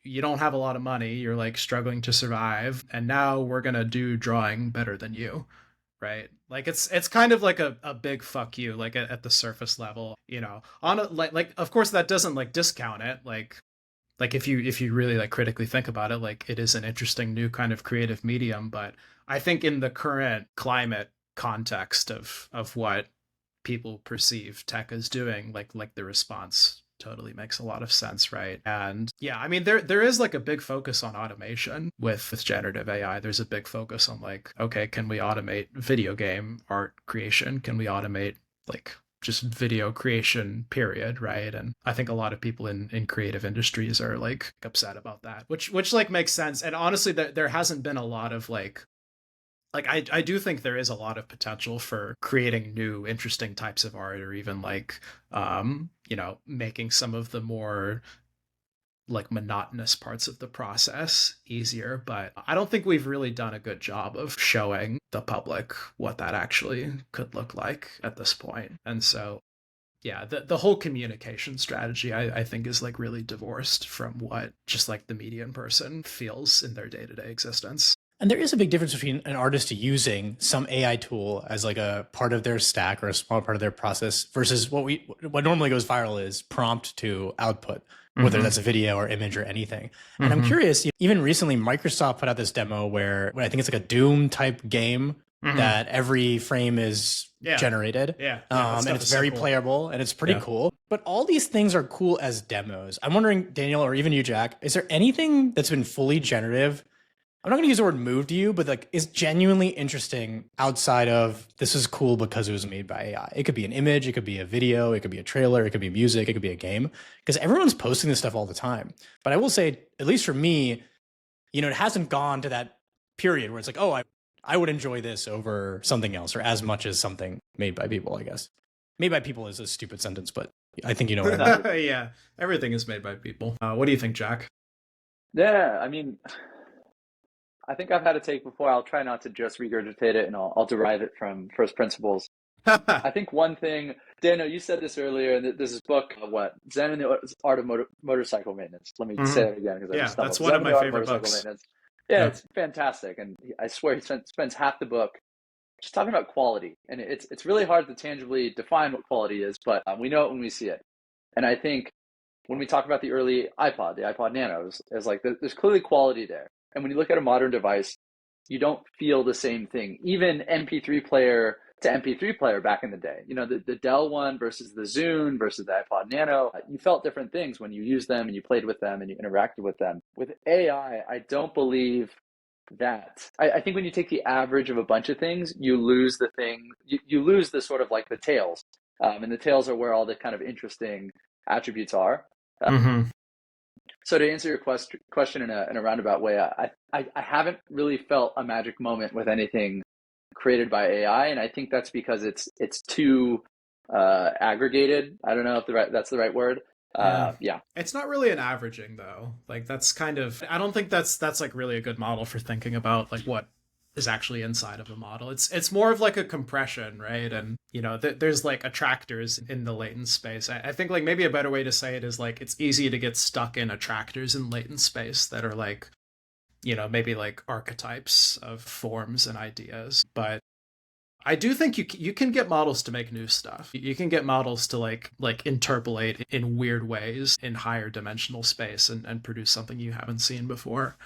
you don't have a lot of money, you're like struggling to survive, and now we're going to do drawing better than you. Right. Like it's kind of like a big fuck you, like at the surface level, on a, like, of course that doesn't like discount it. Like if you really like critically think about it, like it is an interesting new kind of creative medium. But I think in the current climate context of what people perceive tech as doing, like the response totally makes a lot of sense, right? And yeah, I mean there is like a big focus on automation with generative AI. There's a big focus on like, okay, can we automate video game art creation? Can we automate like just video creation, period, right? And I think a lot of people in creative industries are like upset about that, which like makes sense. And honestly, there hasn't been a lot of like I do think there is a lot of potential for creating new interesting types of art, or even like making some of the more like monotonous parts of the process easier. But I don't think we've really done a good job of showing the public what that actually could look like at this point. And so yeah, the whole communication strategy I think is like really divorced from what just like the median person feels in their day-to-day existence. And there is a big difference between an artist using some AI tool as like a part of their stack or a small part of their process versus what normally goes viral is prompt to output, whether that's a video or image or anything. And I'm curious, even recently, Microsoft put out this demo where I think it's like a Doom type game that every frame is generated. And it's very playable and it's pretty cool. But all these things are cool as demos. I'm wondering, Daniel, or even you, Jack, is there anything that's been fully generative? I'm not going to use the word moved you, but like is genuinely interesting outside of this is cool because it was made by AI. It could be an image, it could be a video, it could be a trailer, it could be music, it could be a game, because everyone's posting this stuff all the time. But I will say, at least for me, it hasn't gone to that period where it's like, oh, I would enjoy this over something else or as much as something made by people, I guess. Made by people is a stupid sentence, but I think you know what I mean. Yeah, everything is made by people. What do you think, Jack? Yeah, I mean, I think I've had a take before. I'll try not to just regurgitate it, and I'll derive it from first principles. I think one thing, Daniel, you said this earlier, that this is book, Zen and the Art of Motorcycle Maintenance. Let me say that again, because I just stumbled. That's one of my favorite books. Yeah, it's fantastic, and I swear he spends half the book just talking about quality, and it's really hard to tangibly define what quality is, but we know it when we see it. And I think when we talk about the early iPod, the iPod Nano, is like there's clearly quality there. And when you look at a modern device, you don't feel the same thing. Even MP3 player to MP3 player back in the day, the Dell one versus the Zune versus the iPod Nano, you felt different things when you used them and you played with them and you interacted with them. With AI, I don't believe that. I think when you take the average of a bunch of things, you lose the thing, you lose the sort of like the tails. And the tails are where all the kind of interesting attributes are. So to answer your question in a roundabout way, I haven't really felt a magic moment with anything created by AI, and I think that's because it's too aggregated. I don't know if that's the right word. Yeah. It's not really an averaging though. Like that's kind of, I don't think that's like really a good model for thinking about like what is actually inside of a model. It's more of like a compression, right? And there's like attractors in the latent space. I think like maybe a better way to say it is like it's easy to get stuck in attractors in latent space that are like maybe like archetypes of forms and ideas. But I do think you can get models to make new stuff. You can get models to like interpolate in weird ways in higher dimensional space and produce something you haven't seen before.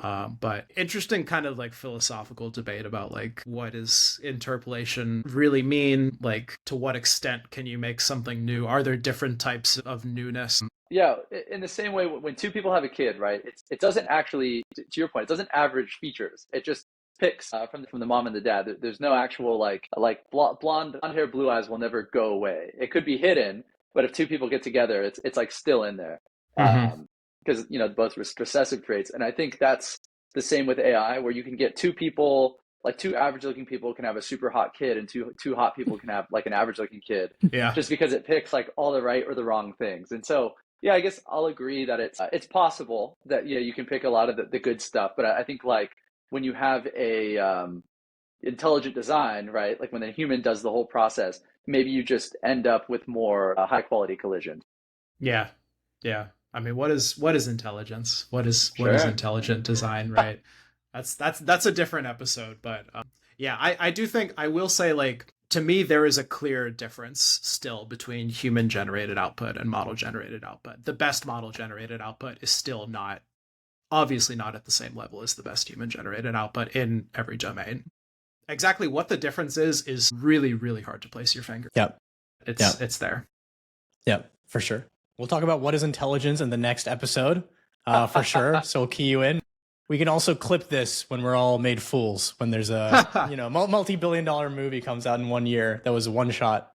But interesting kind of like philosophical debate about like what does interpolation really mean? Like to what extent can you make something new? Are there different types of newness? Yeah, in the same way when two people have a kid, right? It doesn't actually, to your point, it doesn't average features. It just picks from the mom and the dad. There's no actual like blonde hair, blue eyes will never go away. It could be hidden, but if two people get together, it's like still in there. Because both recessive traits. And I think that's the same with AI, where you can get two people, like two average looking people can have a super hot kid, and two hot people can have like an average looking kid. Yeah. Just because it picks like all the right or the wrong things. And so yeah, I guess I'll agree that it's possible that you can pick a lot of the good stuff, but I think like when you have a intelligent design, right? Like when the human does the whole process, maybe you just end up with more high quality collisions. Yeah. I mean, what is intelligence? What is intelligent design, right? That's a different episode, but I do think I will say like to me there is a clear difference still between human generated output and model generated output. The best model generated output is still obviously not at the same level as the best human generated output in every domain. Exactly what the difference is really, really hard to place your finger. Yep. It's there. Yep, for sure. We'll talk about what is intelligence in the next episode, for sure. So we'll key you in. We can also clip this when we're all made fools, when there's a multi-billion-dollar movie comes out in 1 year that was one shot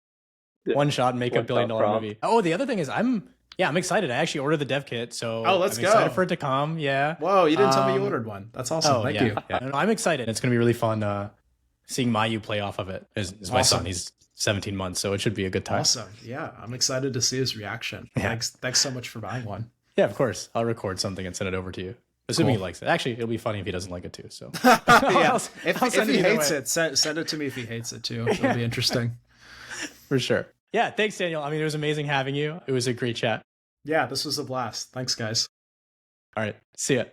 make $1 billion movie. Oh, the other thing is I'm excited. I actually ordered the dev kit, so I'm excited for it to come. Yeah. Whoa, you didn't tell me you ordered one. That's awesome. Thank you. Yeah. I'm excited. It's gonna be really fun seeing Mayu play off of it. Is my son. He's 17 months, so it should be a good time. Awesome. Yeah, I'm excited to see his reaction. Yeah. Thanks so much for buying one. Yeah, of course. I'll record something and send it over to you. Assuming he likes it. Actually, it'll be funny if he doesn't like it too. So if he hates it, send it to me if he hates it too. It'll be interesting. For sure. Yeah, thanks, Daniel. I mean, it was amazing having you. It was a great chat. Yeah, this was a blast. Thanks, guys. All right. See ya.